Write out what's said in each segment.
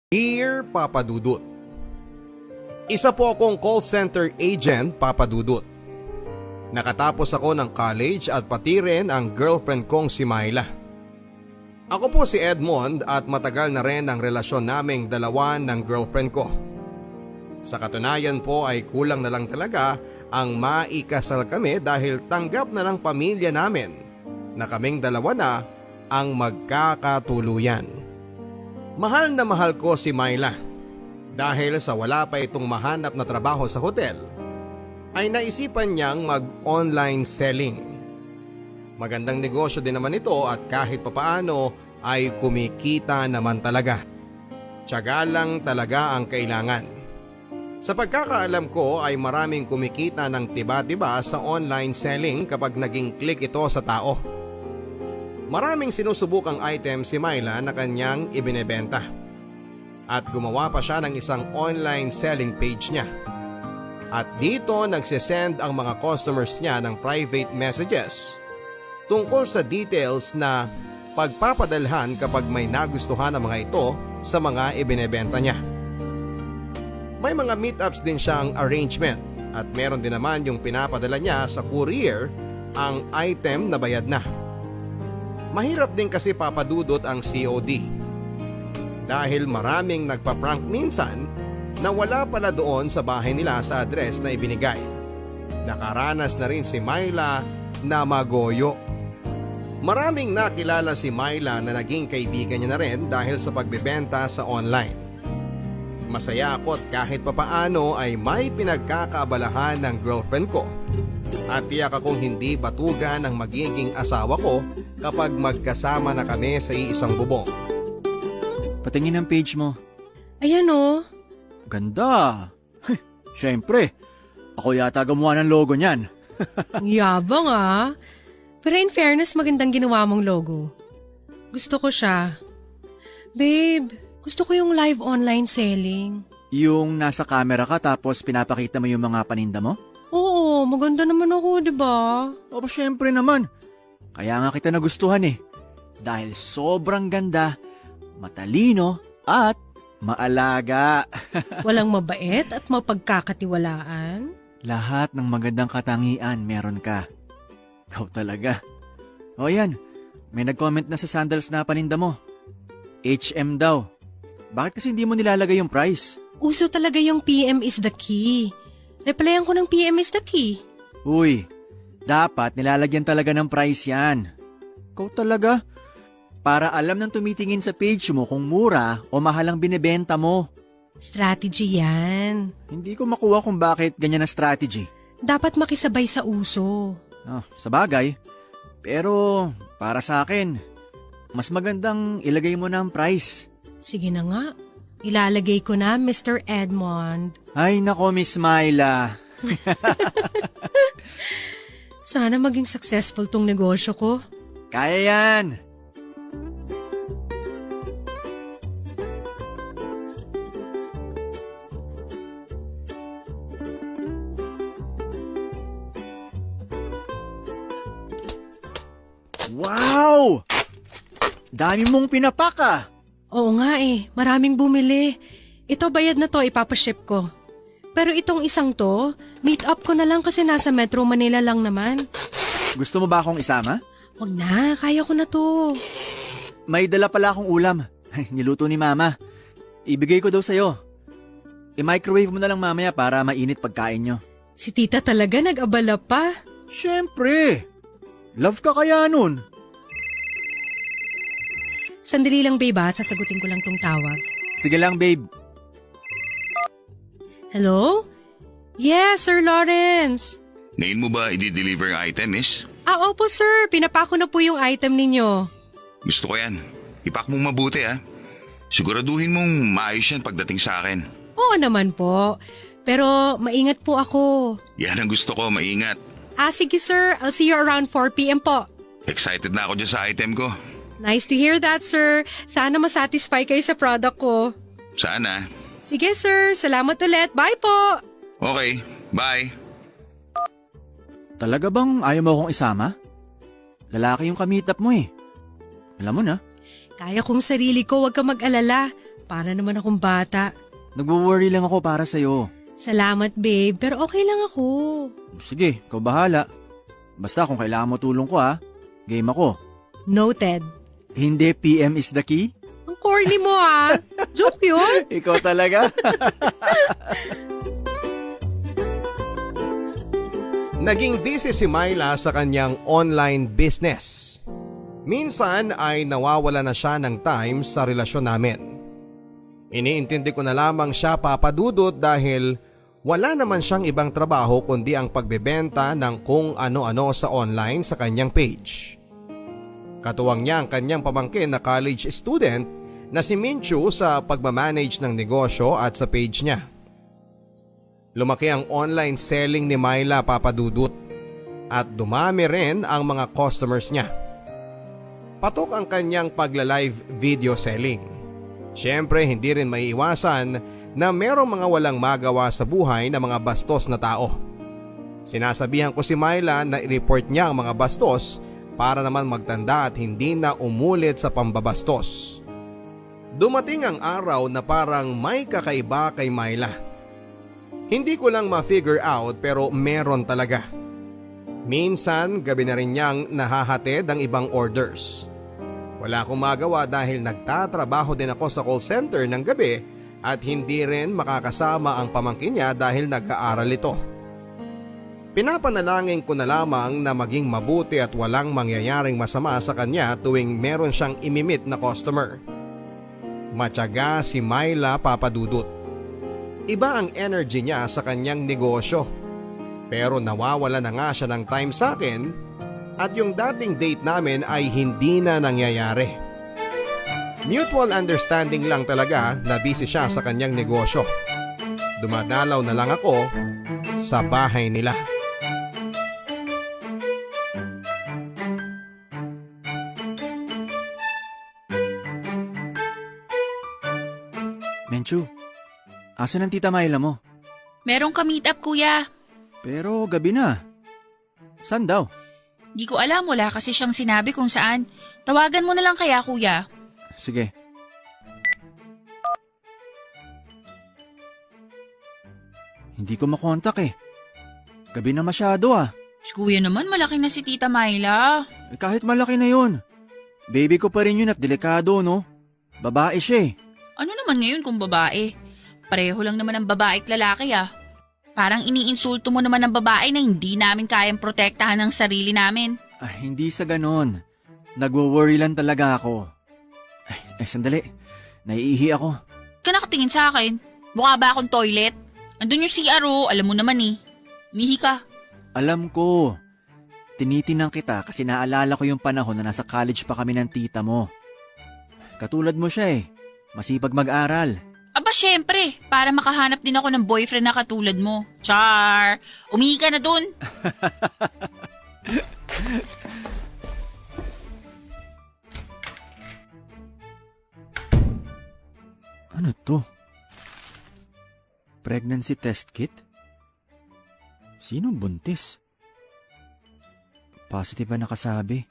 Dear Papa Dudut, isa po akong call center agent, Papa Dudut. Nakatapos ako ng college at pati rin ang girlfriend kong si Myla. Ako po si Edmond at matagal na rin ang relasyon naming dalawa ng girlfriend ko. Sa katunayan po ay kulang na lang talaga ang maikasal kami dahil tanggap na ng pamilya namin na kaming dalawa na ang magkakatuluyan. Mahal na mahal ko si Myla dahil sa wala pa itong mahanap na trabaho sa hotel ay naisipan niyang mag-online selling. Magandang negosyo din naman ito at kahit papaano ay kumikita naman talaga. Tiyaga lang talaga ang kailangan. Sa pagkakaalam ko ay maraming kumikita ng tiba-tiba sa online selling kapag naging click ito sa tao. Maraming sinusubukang item si Myla na kanyang ibinebenta. At gumawa pa siya ng isang online selling page niya. At dito nagsisend ang mga customers niya ng private messages tungkol sa details na pagpapadalhan kapag may nagustuhan ang mga ito sa mga ibinebenta niya. May mga meetups din siyang arrangement at meron din naman yung pinapadala niya sa courier ang item na bayad na. Mahirap din kasi papadudot ang COD dahil maraming nagpa-prank minsan na wala pala doon sa bahay nila sa address na ibinigay. Nakaranas na rin si Myla na magoyo. Maraming nakilala si Myla na naging kaibigan niya na rin dahil sa pagbebenta sa online. Masaya ako at kahit papaano ay may pinagkakaabalahan ng girlfriend ko. At tiyak akong hindi batugan ang magiging asawa ko kapag magkasama na kami sa iisang bubong. Patingin ang page mo. Ayan o. Ganda. Siyempre, ako yata gumawa ng logo niyan. Yabang ah. Pero in fairness, magandang ginawa mong logo. Gusto ko siya. Babe, gusto ko yung live online selling. Yung nasa camera ka tapos pinapakita mo yung mga paninda mo? Oo, maganda naman ako, di ba? O siyempre naman. Kaya nga kita nagustuhan eh. Dahil sobrang ganda, matalino at maalaga. Walang mabait at mapagkakatiwalaan. Lahat ng magandang katangian meron ka. Ikaw talaga. O yan, may nag-comment na sa sandals na paninda mo. HM daw. Bakit kasi hindi mo nilalagay yung price? Uso talaga yung PM is the key. Replyan ko ng PM is the key. Uy, dapat nilalagyan talaga ng price yan. Ikaw talaga. Para alam ng tumitingin sa page mo kung mura o mahal ang binibenta mo. Strategy yan. Hindi ko makuha kung bakit ganyan ang strategy. Dapat makisabay sa uso. Sa bagay. Pero para sa akin, mas magandang ilagay mo na ang price. Sige na nga. Ilalagay ko na, Mr. Edmond. Ay nako, Miss Myla. Sana maging successful tong negosyo ko. Kaya yan. Wow! Dami mong pinapaka. Oo nga eh, maraming bumili. Ito bayad na to, ipapaship ko. Pero itong isang to, meet up ko na lang kasi nasa Metro Manila lang naman. Gusto mo ba akong isama? Wag na, kaya ko na to. May dala pala akong ulam. Niluto ni Mama. Ibigay ko daw sa'yo. I-microwave mo na lang mamaya para mainit pagkain nyo. Si tita talaga nag-abala pa. Siyempre! Love ka kaya nun? Sandali lang babe ha, sasagutin ko lang tong tawag. Sige lang babe. Hello? Yes, Sir Lawrence. Ngayon mo ba i-deliver ang item, miss? Opo sir, pinapako na po yung item ninyo. Gusto ko yan. Ipak mong mabuti, ha? Siguraduhin mong maayos yan pagdating sa akin. Oo naman po, pero maingat po ako. Yan ang gusto ko, maingat. Sige sir, I'll see you around 4 p.m. po. Excited na ako dyan sa item ko. Nice to hear that, sir. Sana masatisfy kayo sa product ko. Sana. Sige, sir. Salamat ulit. Bye po! Okay, bye. Talaga bang ayaw mo akong isama? Lalaki yung kamitap mo eh. Alam mo na. Kaya kong sarili ko, huwag ka mag-alala. Para naman akong bata. Nagwo-worry lang ako para sa'yo. Salamat babe, pero okay lang ako. Sige, ikaw bahala. Basta kung kailangan mo tulong ko game ako. Noted. Hindi PM is the key? Ang corny mo Joke yun? Ikaw talaga? Naging busy si Myla sa kanyang online business. Minsan ay nawawala na siya ng time sa relasyon namin. Iniintindi ko na lamang siya papadudot dahil wala naman siyang ibang trabaho kundi ang pagbebenta ng kung ano-ano sa online sa kanyang page. Katuwang niya ang kanyang pamangkin na college student na si Minchu sa pagmamanage ng negosyo at sa page niya. Lumaki ang online selling ni Myla papadudot at dumami rin ang mga customers niya. Patok ang kanyang pagla-live video selling. Siyempre hindi rin maiiwasan na merong mga walang magawa sa buhay na mga bastos na tao. Sinasabihan ko si Myla na i-report niya ang mga bastos para naman magtanda at hindi na umulit sa pambabastos. Dumating ang araw na parang may kakaiba kay Myla. Hindi ko lang ma-figure out pero meron talaga. Minsan gabi na rin niyang nahahatid ang ibang orders. Wala akong magawa dahil nagtatrabaho din ako sa call center ng gabi at hindi rin makakasama ang pamangkin niya dahil nag-aaral ito. Pinapanalangin ko na lamang na maging mabuti at walang mangyayaring masama sa kanya tuwing meron siyang imimit na customer. Matyaga si Myla papadudot. Iba ang energy niya sa kanyang negosyo. Pero nawawala na nga siya ng time sa akin at yung dating date namin ay hindi na nangyayari. Mutual understanding lang talaga na busy siya sa kanyang negosyo. Dumadalaw na lang ako sa bahay nila. Menchu, asan ang tita Myla mo? Merong ka-meet up, kuya. Pero gabi na. Saan daw? Di ko alam, wala kasi siyang sinabi kung saan. Tawagan mo na lang kaya, kuya. Sige. Hindi ko makontak Gabi na masyado Si kuya naman, malaki na si Tita Myla. Kahit malaki na yun. Baby ko pa rin yun at delikado, no? Babae siya Ano naman ngayon kung babae? Pareho lang naman ang babae at lalaki Parang iniinsulto mo naman ang babae na hindi namin kayang protektahan ang sarili namin. Hindi sa ganon. Nagwo-worry lang talaga ako. Sandali. Naiihi ako. Ka nakatingin sa akin. Mukha ba akong toilet? Andun yung CR alam mo naman Mihi ka. Alam ko. Tinitinang kita kasi naalala ko yung panahon na nasa college pa kami ng tita mo. Katulad mo siya Masipag mag-aral. Aba syempre, para makahanap din ako ng boyfriend na katulad mo. Char! Umihi ka na dun. Ano to? Pregnancy test kit? Sinong buntis? Positive ba nakasabi?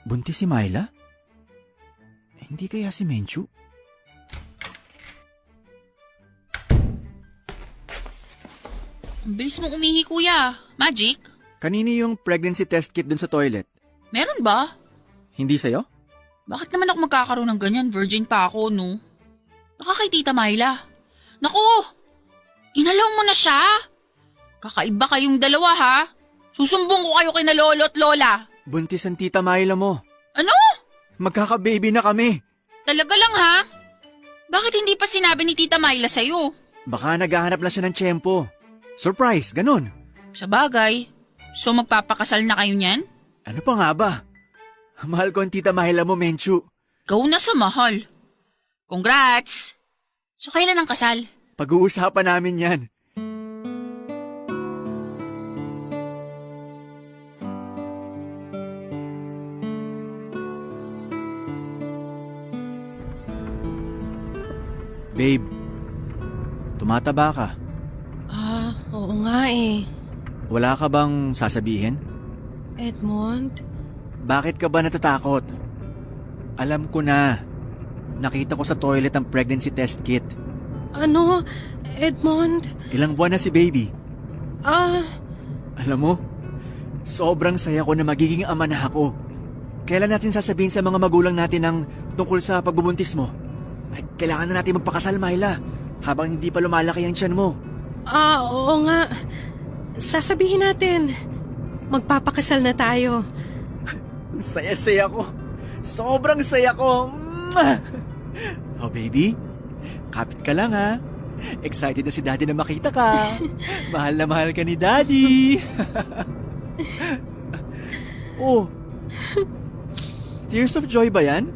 Buntis si Myla? Hindi kaya si Menchu? Ang bilis mong umihi, kuya. Magic? Kanini yung pregnancy test kit dun sa toilet? Meron ba? Hindi sa'yo? Bakit naman ako magkakaroon ng ganyan? Virgin pa ako, no? Baka kay Tita Myla. Naku! Inalaw mo na siya? Kakaiba kayong dalawa, ha? Susumbong ko kayo kina lolo at lola. Buntis ang tita Myla mo. Ano? Magkaka-baby na kami. Talaga lang, ha? Bakit hindi pa sinabi ni Tita Myla sa'yo? Baka naghahanap lang siya ng tiyempo. Surprise, ganun. Sa bagay. So magpapakasal na kayo niyan? Ano pa nga ba? Mahal ko ang tita Myla mo, Menchu. Ikaw na sa mahal. Congrats! So kailan ang kasal? Pag-uusapan namin yan. Babe, tumataba ka. Oo nga Wala ka bang sasabihin? Edmond? Bakit ka ba natatakot? Alam ko na. Nakita ko sa toilet ang pregnancy test kit. Ano, Edmond? Ilang buwan na si baby. Alam mo, sobrang saya ko na magiging ama na ako. Kailan natin sasabihin sa mga magulang natin ang tungkol sa pagbubuntis mo? Ay, kailangan na natin magpakasal, Myla, habang hindi pa lumalaki ang tiyan mo. Oo nga. Sasabihin natin. Magpapakasal na tayo. Saya-saya ko. Sobrang saya ko. Oh, baby, kapit ka lang ha. Excited na si Daddy na makita ka. Mahal na mahal ka ni Daddy. Oh, tears of joy ba yan?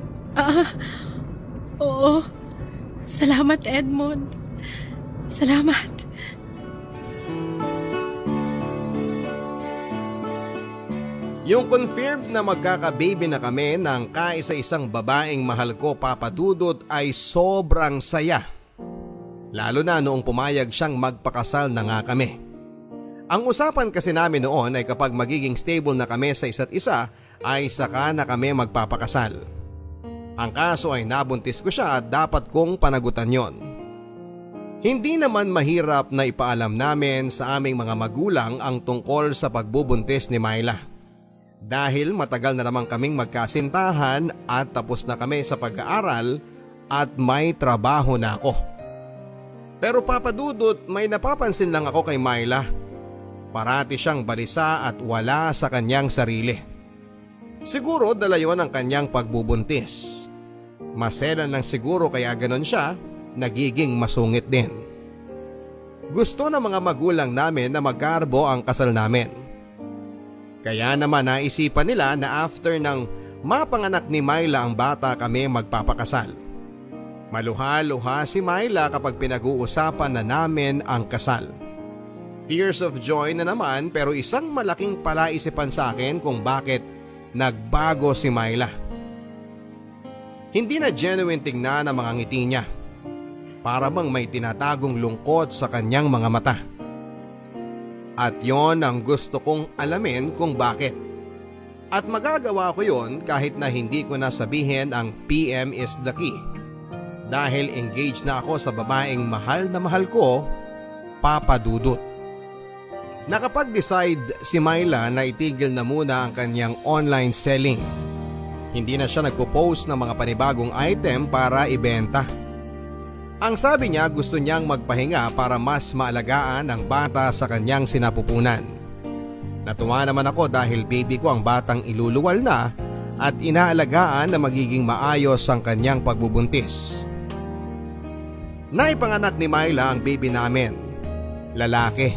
Oo. Salamat, Edmond. Salamat. Yung confirmed na magkaka-baby na kami ng kaisa-isang babaeng mahal ko, Papa Dudut, ay sobrang saya. Lalo na noong pumayag siyang magpakasal na nga kami. Ang usapan kasi namin noon ay kapag magiging stable na kami sa isa't isa ay saka na kami magpapakasal. Ang kaso ay nabuntis ko siya at dapat kong panagutan yon. Hindi naman mahirap na ipaalam namin sa aming mga magulang ang tungkol sa pagbubuntis ni Myla. Dahil matagal na naman kaming magkasintahan at tapos na kami sa pag-aaral at may trabaho na ako. Pero Papa Dudut, may napapansin lang ako kay Myla. Parati siyang balisa at wala sa kanyang sarili. Siguro dala yun ang kanyang pagbubuntis. Maselan lang siguro kaya ganon siya, nagiging masungit din. Gusto ng mga magulang namin na magkarbo ang kasal namin. Kaya naman naisipan nila na after ng mapanganak ni Myla ang bata kami magpapakasal. Maluha-luha si Myla kapag pinag-uusapan na namin ang kasal. Tears of joy na naman pero isang malaking palaisipan sa akin kung bakit nagbago si Myla. Hindi na genuine tingnan ang mga ngiti niya. Para bang may tinatagong lungkot sa kanyang mga mata. At yon ang gusto kong alamin kung bakit. At magagawa ko yon kahit na hindi ko na sabihin ang PM is the key. Dahil engaged na ako sa babaeng mahal na mahal ko, Papa Dudut. Nakapag-decide si Myla na itigil na muna ang kanyang online selling. Hindi na siya nagpo-post ng mga panibagong item para ibenta. Ang sabi niya gusto niyang magpahinga para mas maalagaan ang bata sa kanyang sinapupunan. Natuwa naman ako dahil baby ko ang batang iluluwal na at inaalagaan na magiging maayos ang kanyang pagbubuntis. Naipanganak ni Myla ang baby namin. Lalaki.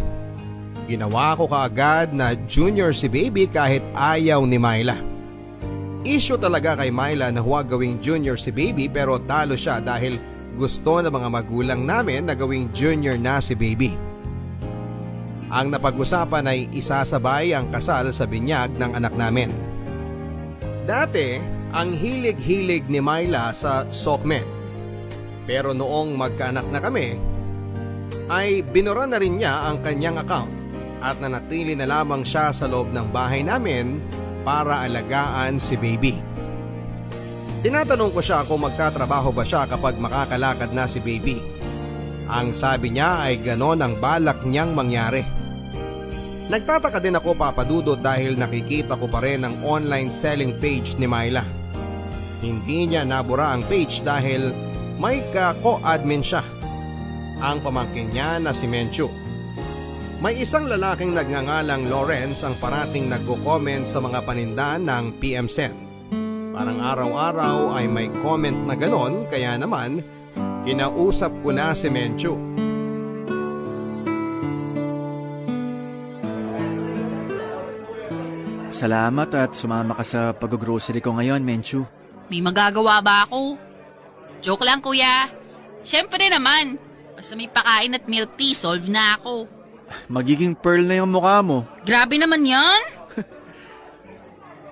Ginawa ko kaagad na junior si baby kahit ayaw ni Myla. Issue talaga kay Myla na huwag gawing junior si baby pero talo siya dahil gusto ng mga magulang namin na gawing junior na si baby. Ang napag-usapan ay isasabay ang kasal sa binyag ng anak namin. Dati, ang hilig-hilig ni Myla sa Sokmed. Pero noong magkaanak na kami, ay binura na rin niya ang kanyang account at nanatili na lamang siya sa loob ng bahay namin para alagaan si baby. Tinatanong ko siya kung magtatrabaho ba siya kapag makakalakad na si baby. Ang sabi niya ay ganon ang balak niyang mangyari. Nagtataka din ako, Papa Dudut, dahil nakikita ko pa rin ang online selling page ni Myla. Hindi niya nabura ang page dahil may ka-co-admin siya. Ang pamangkin niya na si Menchu. May isang lalaking nagngangalang Lawrence ang parating nagko-comment sa mga paninda ng PM Sen. Parang araw-araw ay may comment na ganon kaya naman kinausap ko na si Menchu. Salamat at sumama ka sa pag-grocery ko ngayon, Menchu. May magagawa ba ako? Joke lang, kuya. Siyempre naman. Basta may pakain at milk tea, solve na ako. Magiging pearl na yung mukha mo. Grabe naman yan.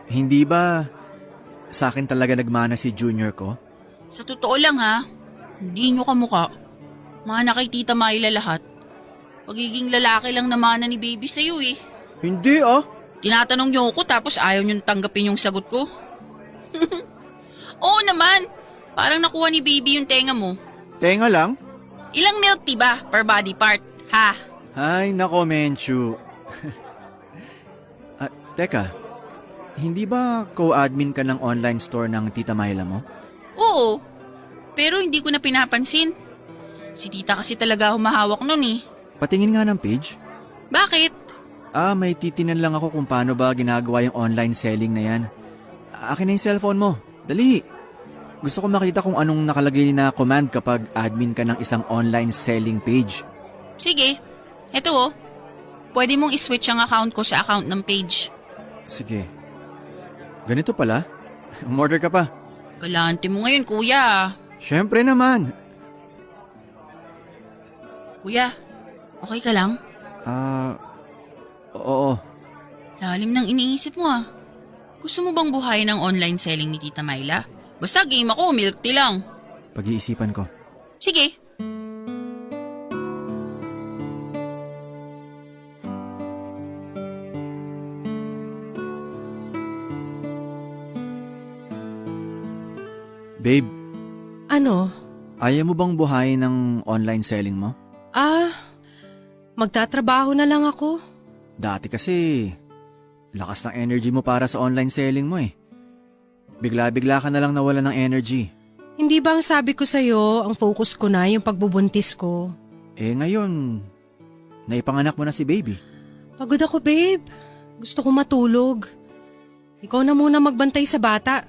Hindi ba sa akin talaga nagmana si junior ko? Sa totoo lang ha, hindi nyo kamuka. Mana kay Tita Myla lahat. Pagiging lalaki lang naman na ni baby sa'yo eh. Hindi ah. Tinatanong nyo ako tapos ayaw nyo tanggapin yung sagot ko. Oo naman, Parang nakuha ni baby yung tenga mo. Tenga lang? Ilang milk tea ba per body part, ha? Ay, nako, Menchu. Teka, hindi ba co-admin ka ng online store ng Tita Myla mo? Oo, pero hindi ko na pinapansin. Si tita kasi talaga humahawak nun eh. Patingin nga ng page. Bakit? May titinan lang ako kung paano ba ginagawa yung online selling na yan. Akin na yung cellphone mo. Dali. Gusto ko makita kung anong nakalagay na command kapag admin ka ng isang online selling page. Sige, eto oh. Pwede mong iswitch ang account ko sa account ng page. Sige. Ganito pala? Umorder ka pa? Galante mo ngayon, kuya. Siyempre naman. Kuya, okay ka lang? Oo. Lalim ng iniisip mo ah. Gusto mo bang buhayin ang online selling ni Tita Myla? Basta game ako, milk tea lang. Pag-iisipan ko. Sige. Babe, Ano? ayaw mo bang buhayin ng online selling mo? Magtatrabaho na lang ako. Dati kasi, lakas ng energy mo para sa online selling mo eh. Bigla-bigla ka na lang nawala ng energy. Hindi ba ang sabi ko sa'yo, ang focus ko na yung pagbubuntis ko? Ngayon, naipanganak mo na si baby. Pagod ako, babe. Gusto ko matulog. Ikaw na muna magbantay sa bata.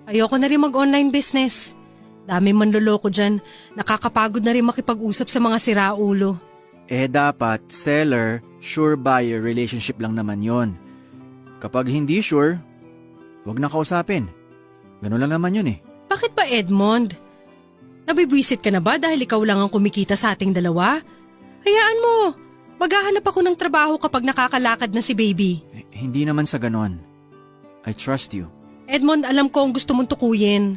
Ayoko na rin mag-online business. Dami manloloko dyan. Nakakapagod na rin makipag-usap sa mga siraulo. Dapat, seller, sure buyer relationship lang naman yon. Kapag hindi sure, wag na kausapin. Ganun lang naman yun eh. Bakit ba, Edmond? Nabibwisit ka na ba dahil ikaw lang ang kumikita sa ating dalawa? Hayaan mo. Maghahanap ako ng trabaho kapag nakakalakad na si baby. Hindi naman sa ganon. I trust you. Edmond, alam ko ang gusto mong tukuyin.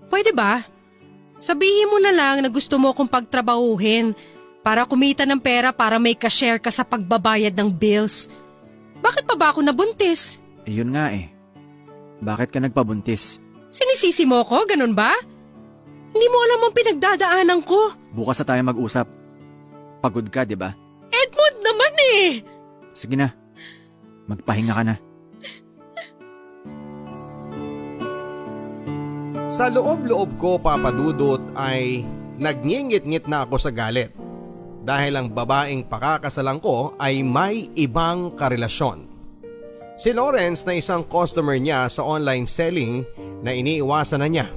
Pwede ba? Sabihin mo na lang na gusto mo akong pagtrabahuhin para kumita ng pera para may ka-share ka sa pagbabayad ng bills. Bakit pa ba ako nabuntis? Yun nga eh. Bakit ka nagpabuntis? Sinisisi mo ko, ganun ba? Hindi mo alam ang pinagdadaanan ko. Bukas na tayo mag-usap. Pagod ka, di ba? Edmond naman eh! Sige na. Magpahinga ka na. Sa loob-loob ko, Papa Dudut, ay nagngingit-ngit na ako sa galit dahil ang babaeng pakakasalan ko ay may ibang karelasyon. Si Lawrence na isang customer niya sa online selling na iniiwasan na niya.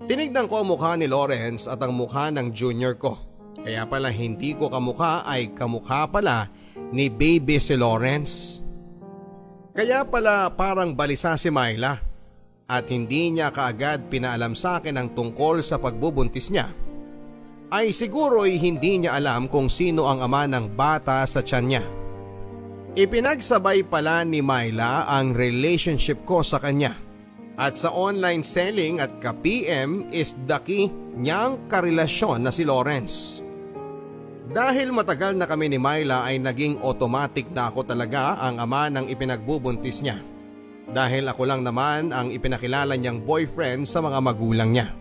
Tinignan ko ang mukha ni Lawrence at ang mukha ng junior ko. Kaya pala hindi ko kamukha ay kamukha pala ni baby si Lawrence. Kaya pala parang balisa si Myla at hindi niya kaagad pinaalam sa akin ang tungkol sa pagbubuntis niya. Ay siguro'y hindi niya alam kung sino ang ama ng bata sa tiyan niya. Ipinagsabay pala ni Myla ang relationship ko sa kanya. At sa online selling at ka-PM is daki niyang karelasyon na si Lawrence. Dahil matagal na kami ni Myla ay naging automatic na ako talaga ang ama ng ipinagbubuntis niya. Dahil ako lang naman ang ipinakilala niyang boyfriend sa mga magulang niya.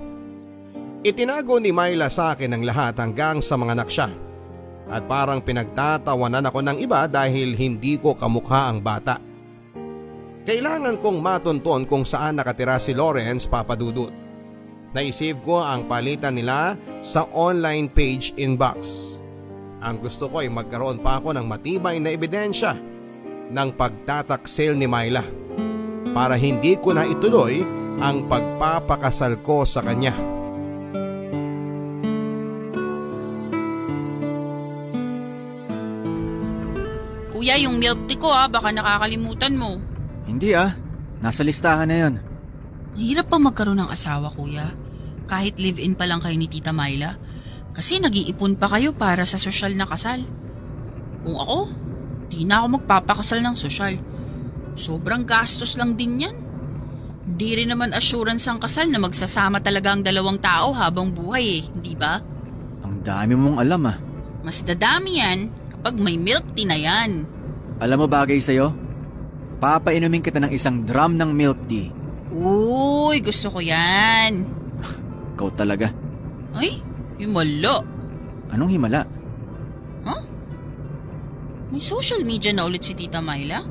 Itinago ni Myla sa akin ang lahat hanggang sa mga anak siya. At parang pinagtatawanan ako ng iba dahil hindi ko kamukha ang bata. Kailangan kong matunton kung saan nakatira si Lawrence, Papa Dudut. Naisave ko ang palitan nila sa online page inbox. Ang gusto ko ay magkaroon pa ako ng matibay na ebidensya ng pagtataksil ni Myla para hindi ko na ituloy ang pagpapakasal ko sa kanya. Kuya, yung milk tea ko baka nakakalimutan mo. Hindi nasa listahan na yon. Mahirap pa magkaroon ng asawa, kuya. Kahit live-in pa lang kayo ni Tita Myla. Kasi nag-iipon pa kayo para sa sosyal na kasal. Kung ako, di na ako magpapakasal ng sosyal. Sobrang gastos lang din yan. Hindi rin naman assurance ang kasal na magsasama talaga ang dalawang tao habang buhay di ba? Ang dami mong alam Mas dadami yan kapag may milk tea na yan. Alam mo bagay sa'yo? Papainumin kita ng isang drum ng milk tea. Uy, gusto ko yan. Ikaw talaga. Ay, himala. Anong himala? Huh? May social media na ulit si Tita Myla?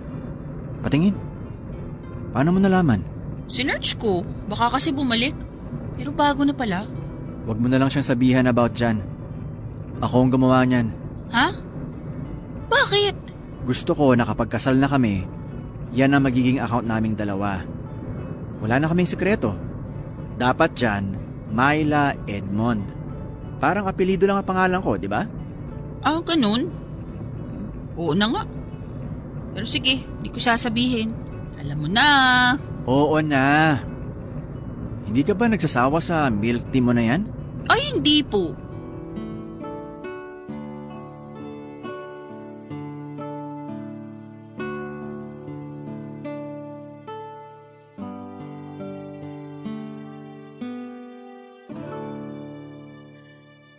Patingin. Paano mo nalaman? Sinearch ko. Baka kasi bumalik. Pero bago na pala. Huwag mo na lang siyang sabihan about dyan. Ako ang gumawa niyan. Ha? Bakit? Gusto ko na kapag kasal na kami, yan ang magiging account naming dalawa. Wala na kaming sekreto. Dapat dyan, Myla Edmond. Parang apelido lang ang pangalan ko, di ba? Ah, ganun? Oo na nga. Pero sige, di ko sasabihin. Alam mo na. Oo na. Hindi ka ba nagsasawa sa milk tea mo na yan? Ay, hindi po.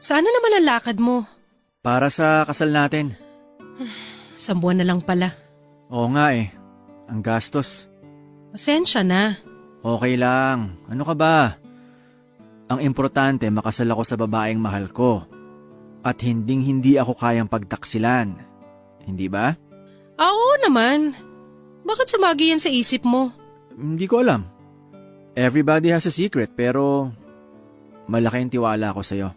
Sana naman ang lakad mo. Para sa kasal natin. Isang buwan na lang pala. Oo nga eh. Ang gastos. Pasensya na. Okay lang. Ano ka ba? Ang importante makasal ako sa babaeng mahal ko. At hindi ako kayang pagtaksilan. Hindi ba? Oo naman. Bakit sumagi yan sa isip mo? Hindi ko alam. Everybody has a secret pero malaki ang tiwala ko sa'yo.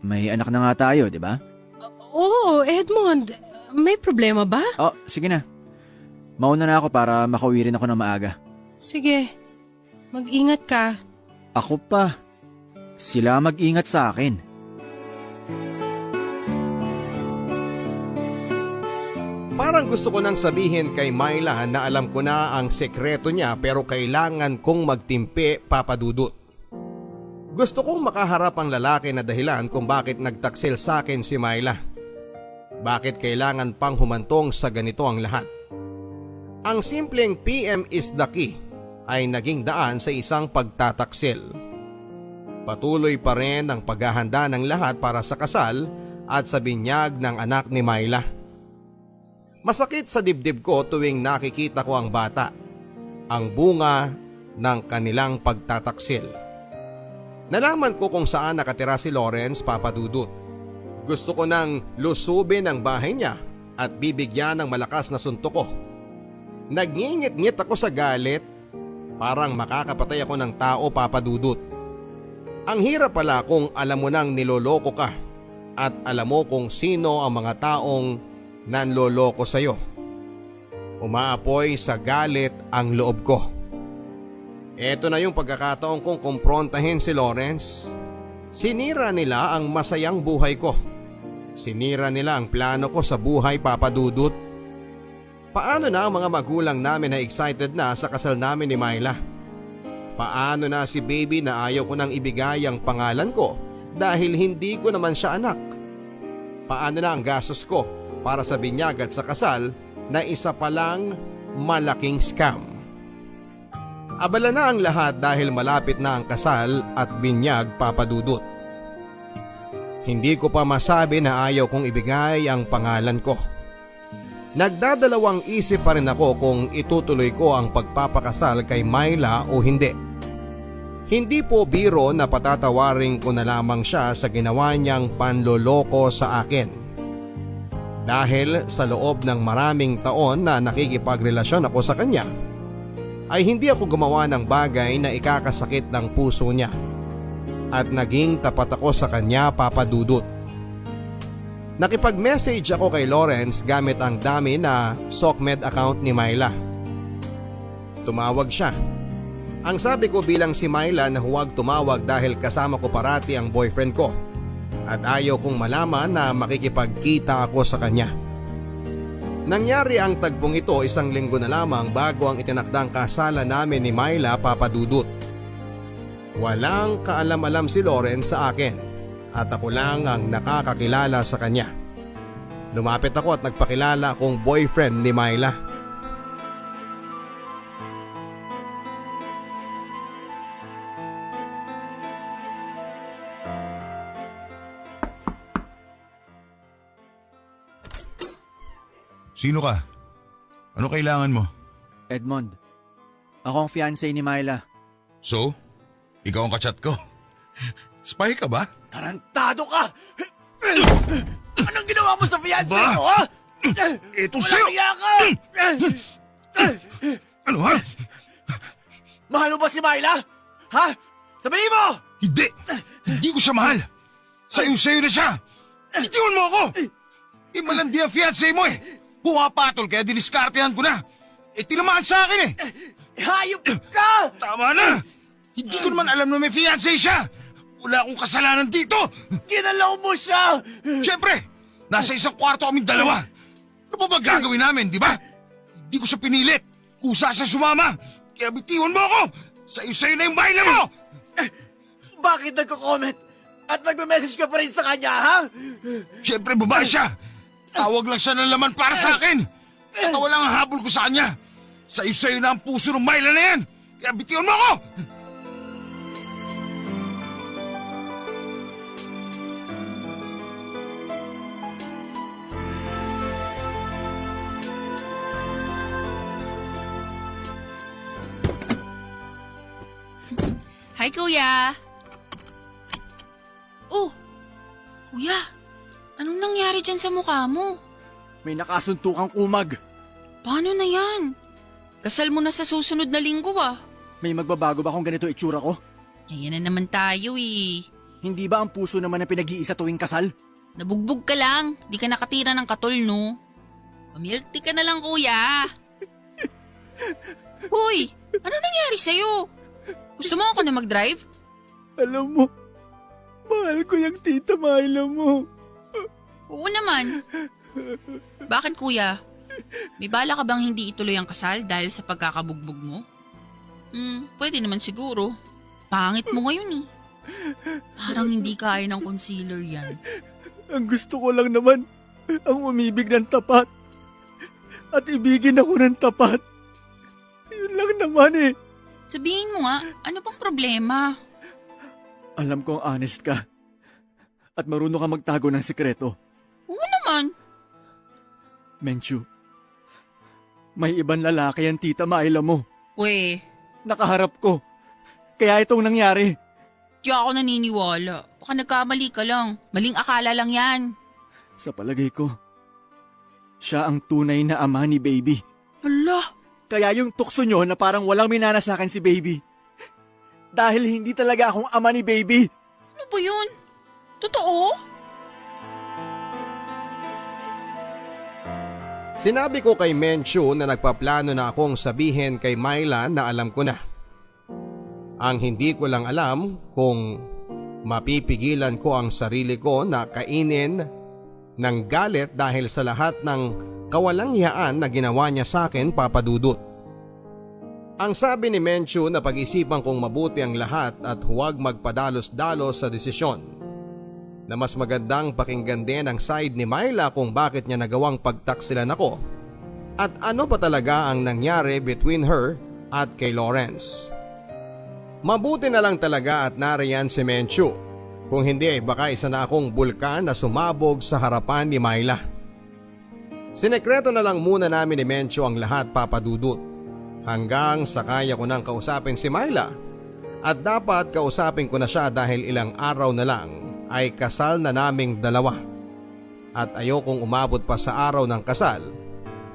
May anak na nga tayo, di ba? Oo, Edmond. May problema ba? Oh, sige na. Mauna na ako para makauwi rin ako ng maaga. Sige. Mag-ingat ka. Ako pa. Sila mag-ingat sa akin. Parang gusto ko nang sabihin kay Myla na alam ko na ang sekreto niya pero kailangan kong magtimpi, Papa Dudut. Gusto kong makaharap ang lalaki na dahilan kung bakit nagtaksil sa akin si Myla. Bakit kailangan pang humantong sa ganito ang lahat? Ang simpleng PM is the key ay naging daan sa isang pagtataksil. Patuloy pa rin ang paghahanda ng lahat para sa kasal at sa binyag ng anak ni Myla. Masakit sa dibdib ko tuwing nakikita ko ang bata, ang bunga ng kanilang pagtataksil. Nalaman ko kung saan nakatira si Lawrence, Papa Dudut. Gusto ko nang lusubin ang bahay niya at bibigyan ng malakas na suntok ko. Nagngingit-ngit ako sa galit, parang makakapatay ako ng tao, Papa Dudut. Ang hirap pala kung alam mo nang niloloko ka at alam mo kung sino ang mga taong nanloloko sa'yo. Umaapoy sa galit ang loob ko. Eto na yung pagkakataon kong kumprontahin si Lawrence. Sinira nila ang masayang buhay ko. Sinira nila ang plano ko sa buhay, Papa Dudut. Paano na ang mga magulang namin na excited na sa kasal namin ni Myla? Paano na si baby na ayaw ko nang ibigay ang pangalan ko dahil hindi ko naman siya anak? Paano na ang gastos ko para sa binyag at sa kasal na isa palang malaking scam? Abala na ang lahat dahil malapit na ang kasal at binyag, Papa Dudut. Hindi ko pa masabi na ayaw kong ibigay ang pangalan ko. Nagdadalawang isip pa rin ako kung itutuloy ko ang pagpapakasal kay Myla o hindi. Hindi po biro na patatawarin ko na lamang siya sa ginawa niyang panloloko sa akin. Dahil sa loob ng maraming taon na nakikipagrelasyon ako sa kanya, ay hindi ako gumawa ng bagay na ikakasakit ng puso niya. At naging tapat ako sa kanya, Papa Dudut. Nakipag-message ako kay Lawrence gamit ang dami na SOCMED account ni Myla. Tumawag siya. Ang sabi ko bilang si Myla na huwag tumawag dahil kasama ko parati ang boyfriend ko at ayaw kong malaman na makikipagkita ako sa kanya. Nangyari ang tagpong ito 1 linggo na lamang bago ang itinakdang kasalan namin ni Myla, Papa Dudut. Walang kaalam-alam si Lawrence sa akin at ako lang ang nakakakilala sa kanya. Lumapit ako at nagpakilala akong boyfriend ni Myla. Sino ka? Ano kailangan mo? Edmond, ako ang fiancé ni Myla. So? Ikaw ang kachat ko? Spy ka ba? Tarantado ka! Anong ginawa mo sa fiancé Ba? ko, ha? Ito Walang sa'yo! hiya ka! Ano ha? Mahal mo ba si Myla? Ha? Sabihin mo! Hindi! Hindi ko siya mahal! Sa'yo na siya! Itiwan mo ako! Malandi ang fiancé mo eh! Pumapatol kaya diniskartehan ko na! Tinamaan sa akin eh! Hayop ka! Tama na! Hindi ko naman alam na may fiancé siya! Wala akong kasalanan dito! Kinalaw mo siya! Siyempre! Nasa isang kwarto kaming dalawa! Ano pa ba gagawin namin, di ba? Hindi ko siya pinilit! Kusa siya sumama! Kaya bitiwan mo ako! Sa'yo na yung bahay mo! Bakit nagko-comment? At nagme-message ka pa rin sa kanya, ha? Siyempre babae siya! Tawag lang siya ng laman para sa akin! Katawa lang ang habol ko sa kanya! Sa'yo na ang puso ng Myla na yan! Kaya bitiwan mo ako! Hi, Kuya! Oh, Kuya, anong nangyari dyan sa mukha mo? May nakasuntukang kumag. Paano na yan? Kasal mo na sa susunod na linggo ah. May magbabago ba kung ganito itsura ko? Ayan na naman tayo eh. Hindi ba ang puso naman ang pinag-iisa tuwing kasal? Nabugbog ka lang, di ka nakatira ng katol no? Pamilk tea ka na lang, Kuya. Hoy, ano nangyari sa'yo? Gusto mo ako na mag-drive? Alam mo, mahal ko yung tita Myla mo. Oo naman. Bakit, Kuya? May bala ka bang hindi ituloy ang kasal dahil sa pagkakabugbog mo? Pwede naman siguro. Pangit mo ngayon eh. Parang hindi kaya ng concealer yan. Ang gusto ko lang naman, ang umibig ng tapat. At ibigin ako ng tapat. Yun lang naman eh. Sabihin mo nga, ano pang problema? Alam kong honest ka. At marunong ka magtago ng sikreto. Oo naman. Menchu, may ibang lalaki ang tita Myla mo. We, Nakaharap ko. Kaya itong nangyari. di ako naniniwala. Baka nagkamali ka lang. Maling akala lang yan. Sa palagay ko, siya ang tunay na ama ni Baby. Hala, Kaya yung tukso nyo na parang walang minana sa akin si Baby. Dahil hindi talaga akong ama ni Baby. ano ba yun? Totoo? Sinabi ko kay Menchu na nagpaplano na akong sabihin kay Myla na alam ko na. Ang hindi ko lang alam kung mapipigilan ko ang sarili ko na kainin ng galit dahil sa lahat ng kawalanghiyaan na ginawa niya sa akin, Papa Dudut. Ang sabi ni Menchu na pag-isipan kong mabuti ang lahat at huwag magpadalos-dalos sa desisyon. Na mas magandang pakinggan din ang side ni Myla kung bakit niya nagawang pagtaksilan ako at ano pa talaga ang nangyari between her at kay Lawrence. Mabuti na lang talaga at nariyan si Menchu. Kung hindi ay baka isa na akong bulkan na sumabog sa harapan ni Myla. Sinekreto na lang muna namin ni Menchu ang lahat, Papa Dudut, hanggang sa kaya ko nang kausapin si Myla at dapat kausapin ko na siya dahil ilang araw na lang ay kasal na naming dalawa. At ayokong umabot pa sa araw ng kasal,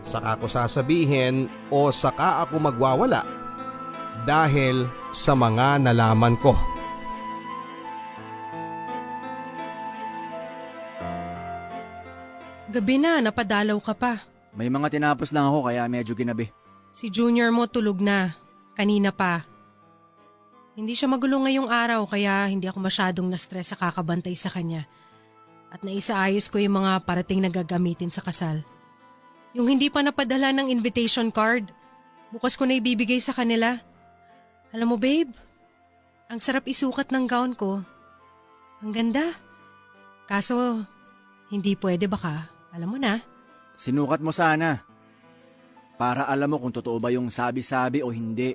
saka ko sasabihin o saka ako magwawala dahil sa mga nalaman ko. Gabi na, napadalaw ka pa. May mga tinapos lang ako kaya medyo ginabi. Si Junior mo tulog na. Kanina pa. Hindi siya magulo ngayong araw kaya hindi ako masyadong na-stress sa kakabantay sa kanya. At naisaayos ko yung mga parating na gagamitin sa kasal. Yung hindi pa napadala ng invitation card, bukas ko na ibibigay sa kanila. Alam mo babe, ang sarap isukat ng gown ko. Ang ganda. Kaso, hindi pwede baka. Alam mo na. Sinukat mo sana. Para alam mo kung totoo ba yung sabi-sabi o hindi.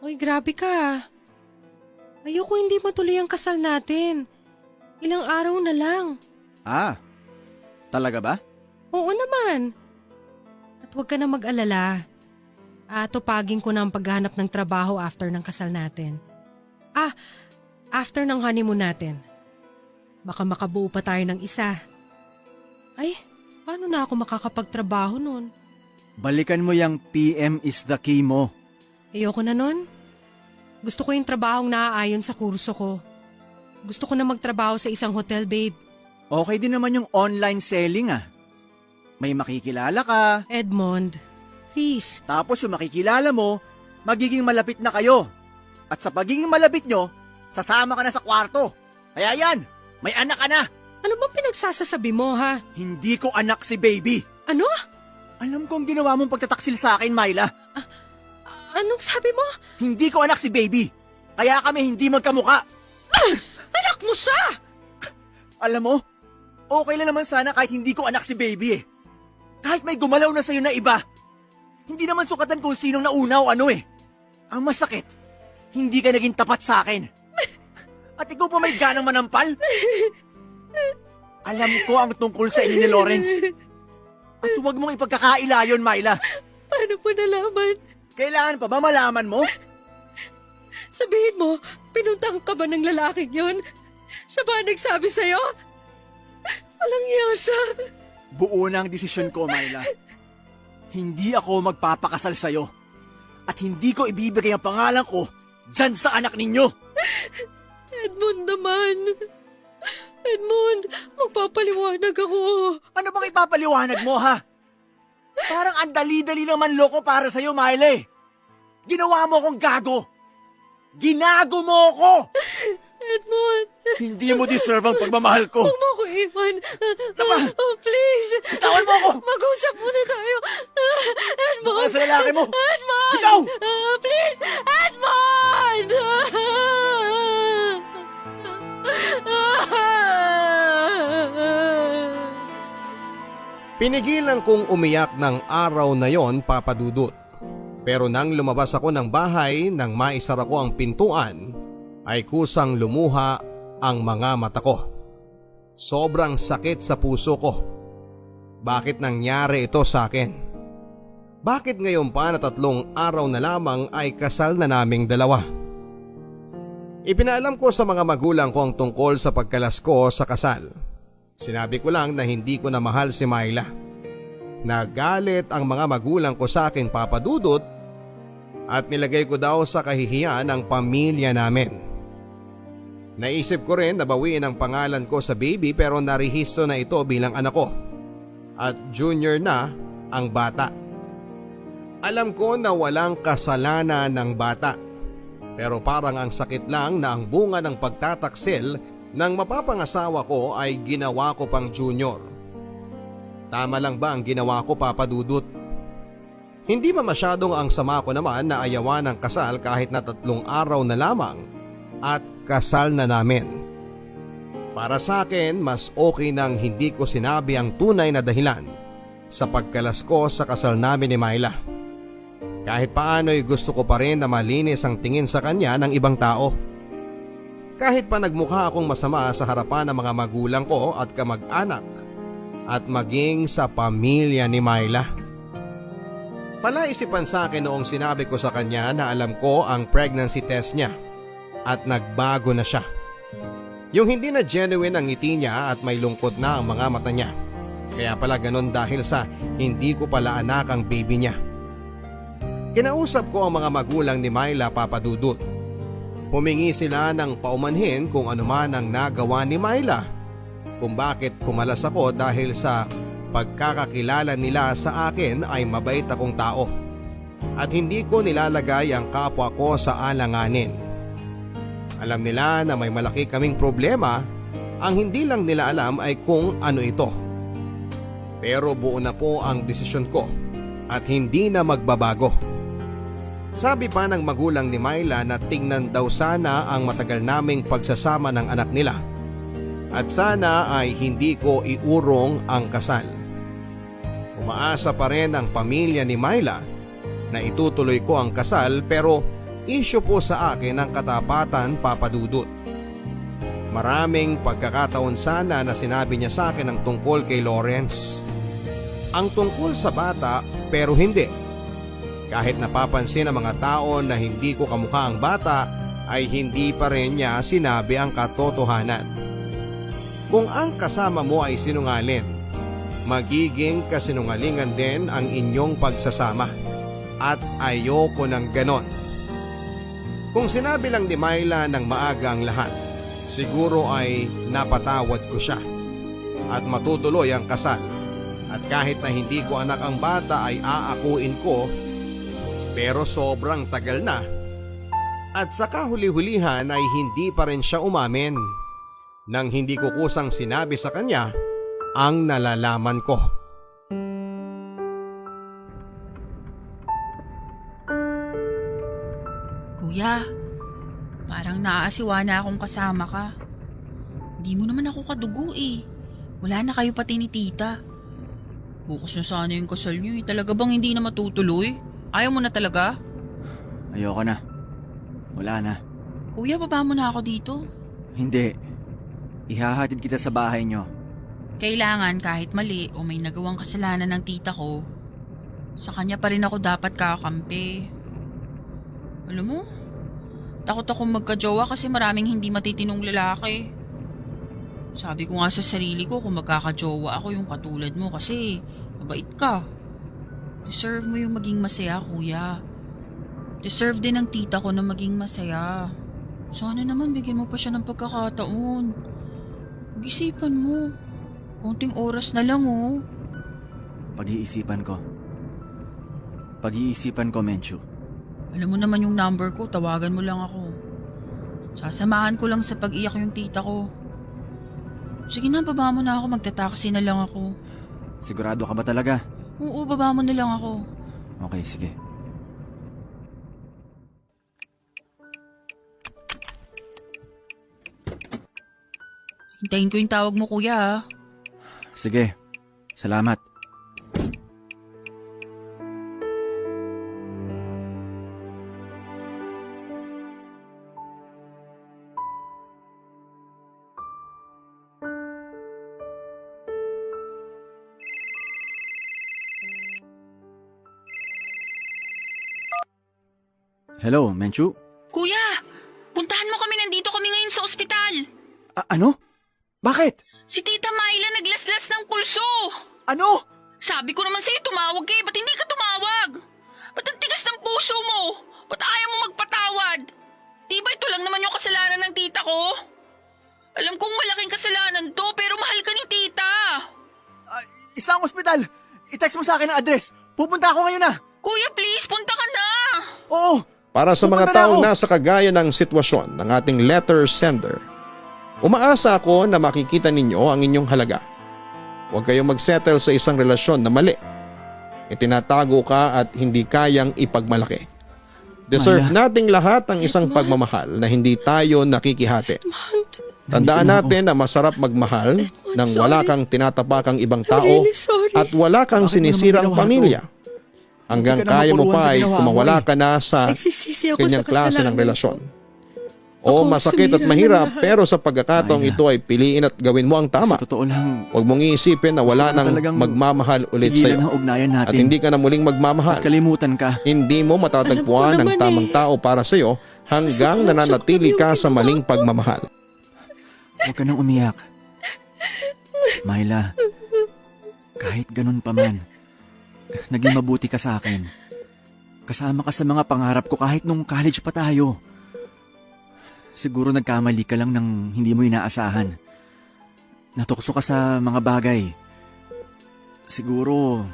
Uy, grabe ka. Ayoko hindi matuloy ang kasal natin. Ilang araw na lang. Ah, talaga ba? Oo naman. At huwag ka na mag-alala. Tupagin ko na ang paghanap ng trabaho after ng kasal natin. after ng honeymoon natin. Baka makabuo pa tayo ng isa. Ay, paano na ako makakapagtrabaho nun? Balikan mo yung PM is the key mo. Ayoko na nun. Gusto ko yung trabahong naaayon sa kurso ko. Gusto ko na magtrabaho sa isang hotel, babe. Okay din naman yung online selling ah. May makikilala ka, Edmond, please. tapos yung makikilala mo, magiging malapit na kayo. At sa pagiging malapit nyo, sasama ka na sa kwarto. Kaya yan, may anak ka na. Ano bang pinagsasasabi mo, ha? Hindi ko anak si baby. Ano? Alam kong ginawa mong pagtataksil sa akin, Myla. Anong sabi mo? Hindi ko anak si baby. Kaya kami hindi magkamuka. Anak mo siya! Alam mo, okay lang naman sana kahit hindi ko anak si baby eh. Kahit may gumalaw na sa'yo na iba. Hindi naman sukatan kung sinong nauna o ano eh. Ang masakit, hindi ka naging tapat sa akin. At ikaw pa may ganang manampal. Alam ko ang tungkol sa inyo ni Lawrence. At huwag mong ipagkakaila yun, Myla. Paano mo nalaman? Kailangan pa ba malaman mo? Sabihin mo, pinuntang ka ba ng lalaking yun? Siya ba ang nagsabi sa'yo? Walang iya siya. Buo na ang desisyon ko, Myla. Hindi ako magpapakasal sa'yo. At hindi ko ibibigay ang pangalan ko dyan sa anak ninyo. Edmond naman. Edmond, magpapaliwanag ako. Ano bang ipapaliwanag mo, ha? Parang ang dali-dali naman loko para sa'yo, Miley. Ginawa mo akong gago. Ginago mo ako! Edmond, Hindi mo deserve ang pagmamahal ko. huwag mo ako iwan. Tama. Oh, please. Bitawan mo ako! Mag-usap muna tayo. Edmond! Baka sa lalaki mo! Edmond! Bitaw! Please! Edmond! Pinigilan kong umiyak ng araw na yon, Papa Dudut. Pero nang lumabas ako ng bahay nang maisara ko ang pintuan, ay kusang lumuha ang mga mata ko. Sobrang sakit sa puso ko. Bakit nangyari ito sa akin? Bakit ngayon pa na 3 araw na lamang ay kasal na naming dalawa? Ipinaalam ko sa mga magulang ko ang tungkol sa pagkalas ko sa kasal. Sinabi ko lang na hindi ko na mahal si Myla. Nagalit ang mga magulang ko sa akin, Papa Dudut, at nilagay ko daw sa kahihiyan ang pamilya namin. Naisip ko rin na bawiin ang pangalan ko sa baby pero narehistro na ito bilang anak ko. At junior na ang bata. Alam ko na walang kasalanan ng bata. Pero parang ang sakit lang na ang bunga ng pagtataksil ng mapapangasawa ko ay ginawa ko pang junior. Tama lang ba ang ginawa ko, Papa Dudut? Hindi ba masyadong ang sama ko naman na ayawan ng kasal kahit na 3 araw na lamang at kasal na namin? Para sa akin, mas okay nang hindi ko sinabi ang tunay na dahilan sa pagkalas ko sa kasal namin ni Myla. Kahit paano'y gusto ko pa rin na malinis ang tingin sa kanya ng ibang tao. Kahit pa nagmukha akong masama sa harapan ng mga magulang ko at kamag-anak at maging sa pamilya ni Myla. Palaisipan sa akin noong sinabi ko sa kanya na alam ko ang pregnancy test niya at nagbago na siya. Yung hindi na genuine ang ngiti niya at may lungkot na ang mga mata niya. Kaya pala ganon dahil sa hindi ko pala anak ang baby niya. Kinausap ko ang mga magulang ni Myla, Papa Dudut. Humingi sila ng paumanhin kung ano man ang nagawa ni Myla, kung bakit kumalas ako dahil sa pagkakakilala nila sa akin ay mabait akong tao at hindi ko nilalagay ang kapwa ko sa alanganin. Alam nila na may malaki kaming problema, ang hindi lang nila alam ay kung ano ito. Pero buo na po ang desisyon ko at hindi na magbabago. Sabi pa ng magulang ni Myla na tingnan daw sana ang matagal naming pagsasama ng anak nila at sana ay hindi ko iurong ang kasal. Umaasa pa rin ang pamilya ni Myla na itutuloy ko ang kasal pero issue po sa akin ang katapatan, Papa Dudut. Maraming pagkakataon sana na sinabi niya sa akin ang tungkol kay Lawrence. Ang tungkol sa bata pero hindi. Kahit napapansin ng mga tao na hindi ko kamukha ang bata, ay hindi pa rin niya sinabi ang katotohanan. Kung ang kasama mo ay sinungaling, magiging kasinungalingan din ang inyong pagsasama at ayoko ng ganon. Kung sinabi lang ni Myla ng maaga ang lahat, siguro ay napatawad ko siya at matutuloy ang kasal. At kahit na hindi ko anak ang bata ay aakuin ko, pero sobrang tagal na. At sa kahuli-hulihan ay hindi pa rin siya umamin nang hindi ko kusang sinabi sa kanya ang nalalaman ko. Kuya, parang naaasiwa na akong kasama ka. Hindi mo naman ako kadugo eh. Wala na kayo pati ni tita. Bukas na sana yung kasal niyo eh. Talaga bang hindi na matutuloy? Ayaw mo na talaga? Ayoko na. Wala na. Kuya, baba mo na ako dito. Hindi. Ihahatid kita sa bahay nyo. Kailangan kahit mali o may nagawang kasalanan ng tita ko, sa kanya pa rin ako dapat kakampi. Alam mo, takot akong magka-jowa kasi maraming hindi matitinong lalaki. Sabi ko nga sa sarili ko kung magkaka-jowa ako yung katulad mo kasi mabait ka. Deserve mo yung maging masaya, kuya. Deserve din ng tita ko na maging masaya. Sana naman bigyan mo pa siya ng pagkakataon. Pag-isipan mo. Konting oras na lang oh. Pag-iisipan ko. Pag-iisipan ko, Menchu. Alam mo naman yung number ko, tawagan mo lang ako. Sasamahan ko lang sa pag-iyak yung tita ko. Sige na, baba mo na ako, magtataksi na lang ako. Sigurado ka ba talaga? Oo, baba mo na lang ako. Okay, sige. Hintayin ko yung tawag mo, kuya ha. Sige. Salamat. Hello, Menchu? Kuya, puntahan mo kami, nandito kami ngayon sa ospital. Ano? Bakit? Si Tita Myla naglaslas ng pulso. Ano? Sabi ko naman sa'yo tumawag ba't hindi ka tumawag? Ba't ang tigas ng puso mo? Ba't ayaw mo magpatawad? Di ba ito lang naman yung kasalanan ng tita ko? Alam kong malaking kasalanan to pero mahal ka ni tita. Isang ospital! I-text mo sa akin ang address. Pupunta ako ngayon na. Kuya please, punta ka na. Oo. Para sa mga Pupunta na taong ako. nasa kagaya ng sitwasyon ng ating letter sender, umaasa ako na makikita ninyo ang inyong halaga. Huwag kayong magsettle sa isang relasyon na mali. Itinatago ka at hindi kayang ipagmalaki. Deserve Myla. nating lahat ang isang pagmamahal na hindi tayo nakikihati. Tandaan Nandito na natin na masarap magmahal nang sorry. wala kang tinatapakang ibang I'm tao really sorry. at wala kang Bakit mo sinisirang naman ginawa pamilya. Hanggang Hindi ka na kaya mo mapuruan pa sa ay ginawa mo kumawala eh. ka na sa Nagsisisi ako kanyang sa klase kasalanan ng relasyon. ko. Oo, Ako, masakit at sumira mahirap ng lahat. pero sa pagkakataong Myla. ito ay piliin at gawin mo ang tama. Sa totoo lang, Huwag mong iisipin na wala Gusto ko nang talagang magmamahal ulit pigilan sa'yo. ang ugnayan natin. At hindi ka na muling magmamahal. At kalimutan ka. Hindi mo matatagpuan Alam ko ang naman tamang eh. tao para sa'yo hanggang Gusto ko nananatili yung ka sa ginawa maling ko. pagmamahal. Huwag ka nang umiyak. Myla, kahit ganun pa man, naging mabuti ka sa akin. Kasama ka sa mga pangarap ko kahit nung college pa tayo. Siguro nagkamali ka lang ng hindi mo inaasahan. Natukso ka sa mga bagay. Siguro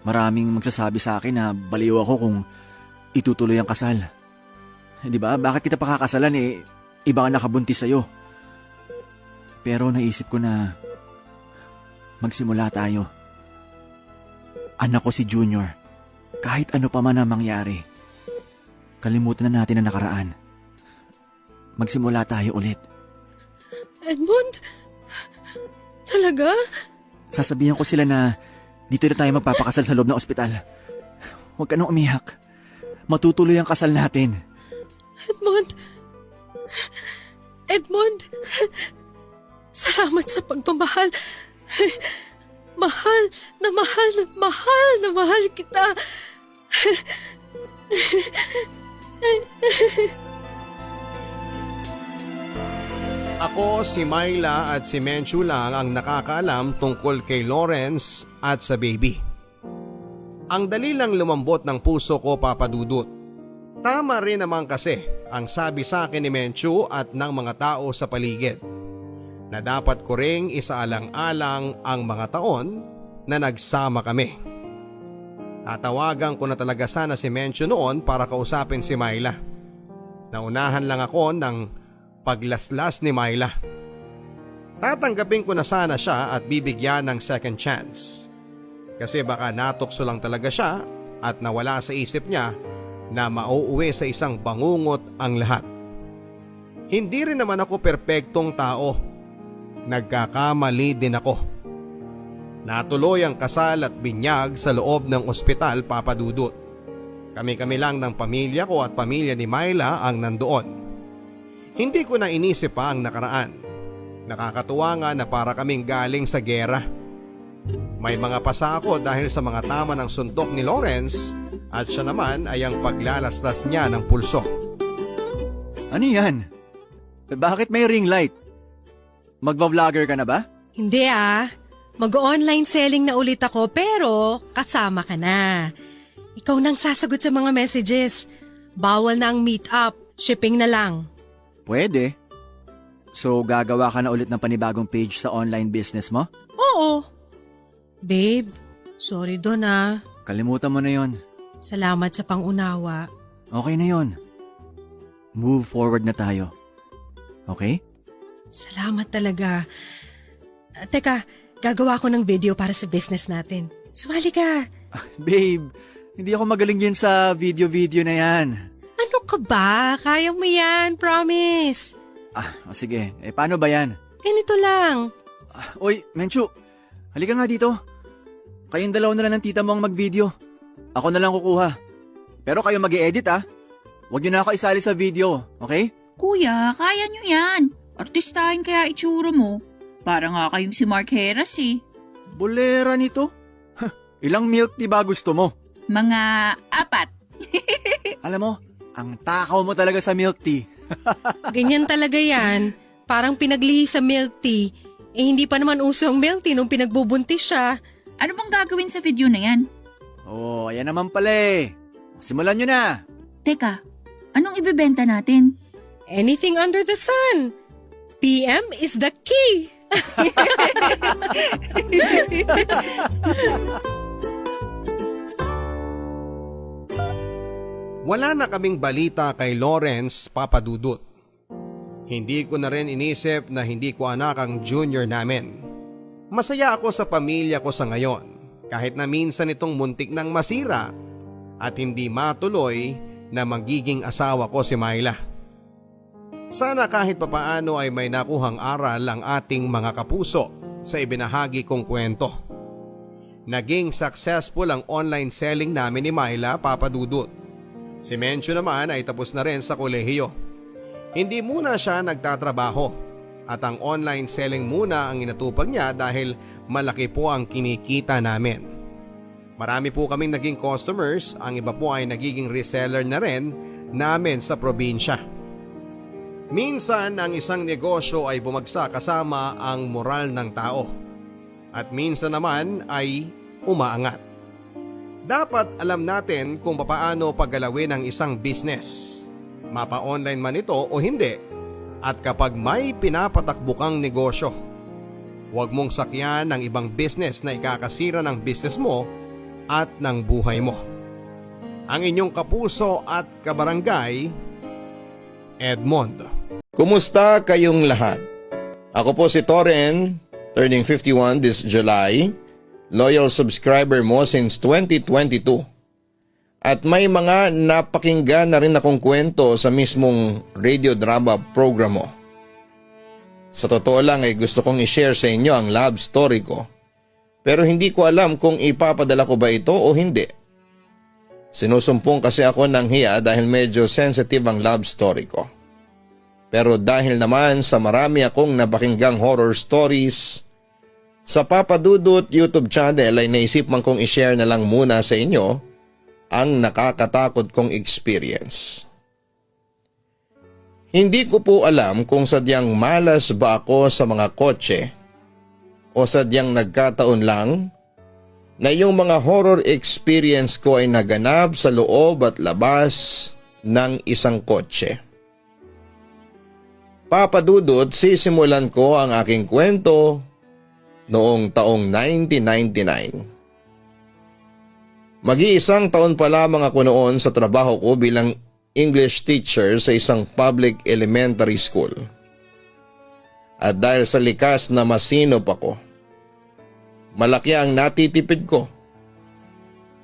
maraming magsasabi sa akin na baliw ako kung itutuloy ang kasal. Di ba? Bakit kita pakakasalan iba ang nakabuntis sa'yo. Pero naisip ko na magsimula tayo. Anak ko si Junior. Kahit ano pa man ang mangyari, kalimutan na natin ang nakaraan. Magsimula tayo ulit. Edmond? Talaga? Sasabihan ko sila na dito na tayo magpapakasal sa loob ng ospital. Huwag ka nang umiyak. Matutuloy ang kasal natin. Edmond? Edmond? Salamat sa pagmamahal. Mahal na mahal na mahal na mahal kita. Ako, si Myla at si Menchu lang ang nakakaalam tungkol kay Lawrence at sa baby. Ang dali lang lumambot ng puso ko, Papa Dudut. Tama rin naman kasi ang sabi sa akin ni Menchu at ng mga tao sa paligid na dapat ko ring isaalang-alang ang mga taon na nagsama kami. Tatawagan ko na talaga sana si Menchu noon para kausapin si Myla. Naunahan lang ako ng paglaslas ni Myla. Tatanggapin ko na sana siya at bibigyan ng second chance. Kasi baka natukso lang talaga siya at nawala sa isip niya na mauuwi sa isang bangungot ang lahat. Hindi rin naman ako perpektong tao. Nagkakamali din ako. Natuloy ang kasal at binyag sa loob ng ospital, Papa Dudut. Kami-kami lang ng pamilya ko at pamilya ni Myla ang nandoon. Hindi ko na inisip pa ang nakaraan. Nakakatuwa nga na para kaming galing sa gera. May mga pasa ako dahil sa mga tama ng suntok ni Lawrence at siya naman ay ang paglalaslas niya ng pulso. Ano yan? Bakit may ring light? Magva-vlogger ka na ba? Hindi mag-online selling na ulit ako pero kasama ka na. Ikaw nang sasagot sa mga messages. Bawal na ang meet-up, shipping na lang. Pwede. So gagawa ka na ulit ng panibagong page sa online business mo? Oo. Babe, sorry doon Kalimutan mo na yon. Salamat sa pangunawa. Okay na yon. Move forward na tayo. Okay? Salamat talaga. Teka, gagawa ko ng video para sa business natin. Sumali ka. Babe, hindi ako magaling yan sa video-video na yan. Ano ka ba? Kaya mo yan, promise. Sige. Paano ba yan? Ganito lang. Oy, Menchu, halika nga dito. Kayong dalawa na lang ng tita mo ang mag-video. Ako na lang kukuha. Pero kayo mag-i-edit Huwag niyo na ako isali sa video, okay? Kuya, kaya nyo yan. Artistahin kaya itsura mo. Para nga kayong si Mark Heras Bolera nito? Ilang milk tea ba gusto mo? Mga 4. Alam mo, ang takaw mo talaga sa milk tea. Ganyan talaga yan. Parang pinaglihi sa milk tea. Hindi pa naman uso ang milk tea nung pinagbubuntis siya. Ano bang gagawin sa video na yan? Ayan naman pala Simulan nyo na. Teka, anong ibebenta natin? Anything under the sun. PM is the key. Wala na kaming balita kay Lawrence, Papa Dudut. Hindi ko na rin inisip na hindi ko anak ang junior namin. Masaya ako sa pamilya ko sa ngayon kahit na minsan itong muntik nang masira at hindi matuloy na magiging asawa ko si Myla. Sana kahit papaano ay may nakuhang aral ang ating mga kapuso sa ibinahagi kong kwento. Naging successful ang online selling namin ni Myla, Papa Dudut. Si Menchu naman ay tapos na rin sa kolehiyo. Hindi muna siya nagtatrabaho at ang online selling muna ang inatupag niya dahil malaki po ang kinikita namin. Marami po kaming naging customers, ang iba po ay nagiging reseller na rin namin sa probinsya. Minsan ang isang negosyo ay bumagsak kasama ang moral ng tao at minsan naman ay umaangat. Dapat alam natin kung papaano paggalawin ang isang business, mapa-online man ito o hindi, at kapag may pinapatakbo kang negosyo, huwag mong sakyan ng ibang business na ikakasira ng business mo at ng buhay mo. Ang inyong kapuso at kabarangay, Edmond. Kumusta kayong lahat? Ako po si Toren, turning 51 this July, loyal subscriber mo since 2022. At may mga napakinggan na rin akong kwento sa mismong radio drama program mo. Sa totoo lang ay gusto kong i-share sa inyo ang love story ko. Pero hindi ko alam kung ipapadala ko ba ito o hindi. Sinusumpong kasi ako ng hiya dahil medyo sensitive ang love story ko. Pero dahil naman sa marami akong napakinggang horror stories, sa Papa Dudut YouTube channel ay naisip man kong i-share na lang muna sa inyo ang nakakatakot kong experience. Hindi ko po alam kung sadyang malas ba ako sa mga kotse o sadyang nagkataon lang na yung mga horror experience ko ay naganap sa loob at labas ng isang kotse. Papadudot, sisimulan ko ang aking kwento noong taong 1999. Mag-iisang taon pa lamang ako noon sa trabaho ko bilang English teacher sa isang public elementary school. At dahil sa likas na masinop ako, malaki ang natitipid ko.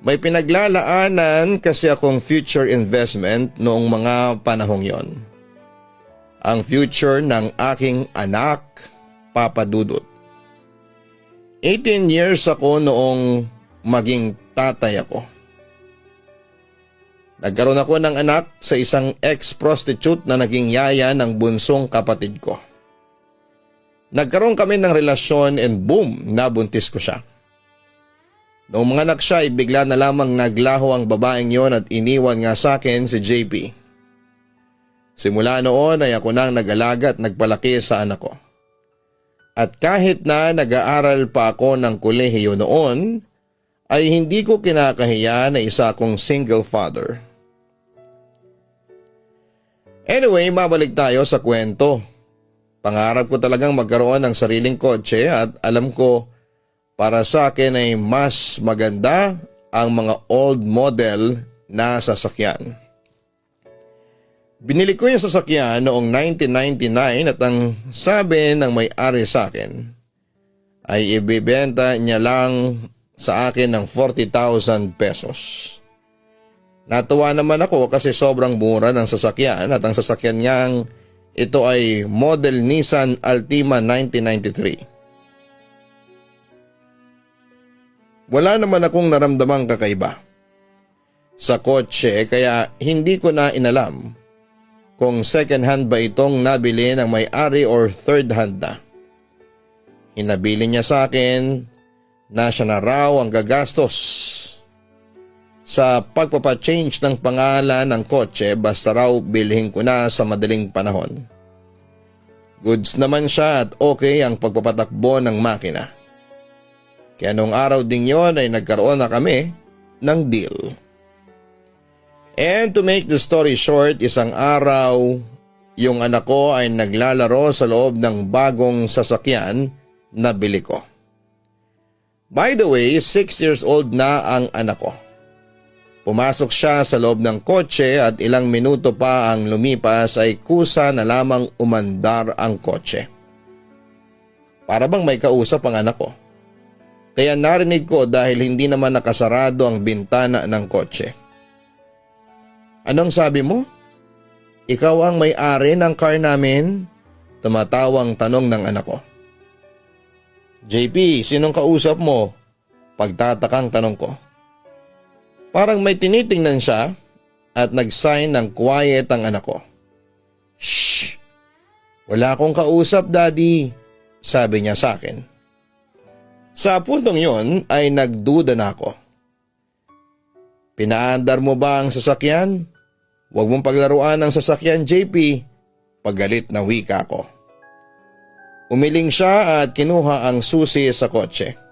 May pinaglalaanan kasi akong future investment noong mga panahong yon. Ang future ng aking anak, Papa Dudut. 18 years ako noong maging tatay ako. Nagkaroon ako ng anak sa isang ex-prostitute na naging yaya ng bunsong kapatid ko. Nagkaroon kami ng relasyon and boom, nabuntis ko siya. Noong mga anak siya, bigla na lamang naglaho ang babaeng yon at iniwan nga sa akin si JP. Simula noon ay ako nang nag-alaga at nagpalaki sa anak ko. At kahit na nag-aaral pa ako ng kolehiyo noon, ay hindi ko kinakahiya na isa akong single father. Anyway, mabalik tayo sa kwento. Pangarap ko talagang magkaroon ng sariling kotse at alam ko para sa akin ay mas maganda ang mga old model na sasakyan. Binili ko yung sasakyan noong 1999 at ang sabi ng may-ari sa akin ay ibibenta niya lang sa akin ng 40,000 pesos. Natuwa naman ako kasi sobrang mura ng sasakyan at ang sasakyan niyang ito ay model Nissan Altima 1993. Wala naman akong naramdamang kakaiba sa kotse kaya hindi ko na inalam kung second hand ba itong nabili ng may-ari or third hand na. Hinabili niya sa akin na siya na raw ang gagastos sa pagpapachange ng pangalan ng kotse basta raw bilhin ko na sa madaling panahon. Goods naman siya at okay ang pagpapatakbo ng makina. Kaya nung araw ding yon ay nagkaroon na kami ng deal. And to make the story short, isang araw, yung anak ko ay naglalaro sa loob ng bagong sasakyan na bili ko. By the way, 6 years old na ang anak ko. Pumasok siya sa loob ng kotse at ilang minuto pa ang lumipas ay kusa na lamang umandar ang kotse. Para bang may kausap ang anak ko. Kaya narinig ko dahil hindi naman nakasarado ang bintana ng kotse. Anong sabi mo? Ikaw ang may-ari ng car namin? Tumatawang tanong ng anak ko. JP, sinong kausap mo? Pagtatakang tanong ko. Parang may tinitingnan siya at nag-sign ng quiet ang anak ko. Shh! Wala akong kausap, Daddy, sabi niya sa akin. Sa puntong yon ay nagduda na ako. Pinaandar mo ba ang sasakyan? Huwag mong paglaruan ang sasakyan, JP. Pagalit na wika ko. Umiling siya at kinuha ang susi sa kotse.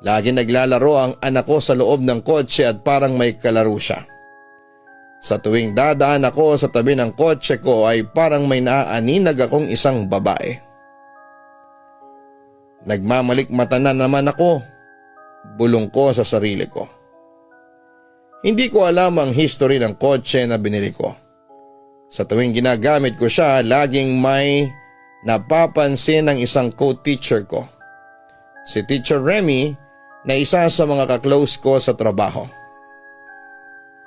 Lagi naglalaro ang anak ko sa loob ng kotse at parang may kalaro siya. Sa tuwing dadaan ako sa tabi ng kotse ko ay parang may naaaninag akong isang babae. Nagmamalikmata na naman ako. Bulong ko sa sarili ko. Hindi ko alam ang history ng kotse na binili ko. Sa tuwing ginagamit ko siya, laging may napapansin ng isang co-teacher ko. Si Teacher Remy na isa sa mga kaklose ko sa trabaho.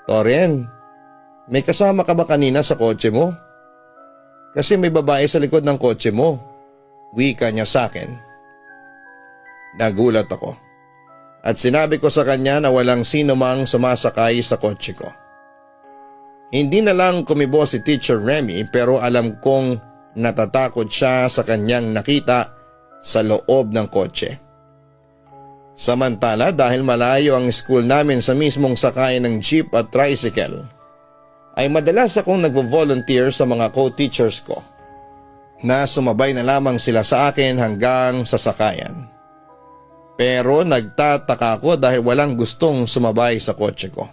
Toren, may kasama ka ba kanina sa kotse mo? Kasi may babae sa likod ng kotse mo. Wika niya sa akin. Nagulat ako. At sinabi ko sa kanya na walang sino mang sumasakay sa kotse ko. Hindi na lang kumibo si Teacher Remy pero alam kong natatakot siya sa kanyang nakita sa loob ng kotse. Samantala dahil malayo ang school namin sa mismong sakay ng jeep at tricycle, ay madalas akong nagvo-volunteer sa mga co-teachers ko na sumabay na lamang sila sa akin hanggang sa sakayan. Pero nagtataka ako dahil walang gustong sumabay sa kotse ko.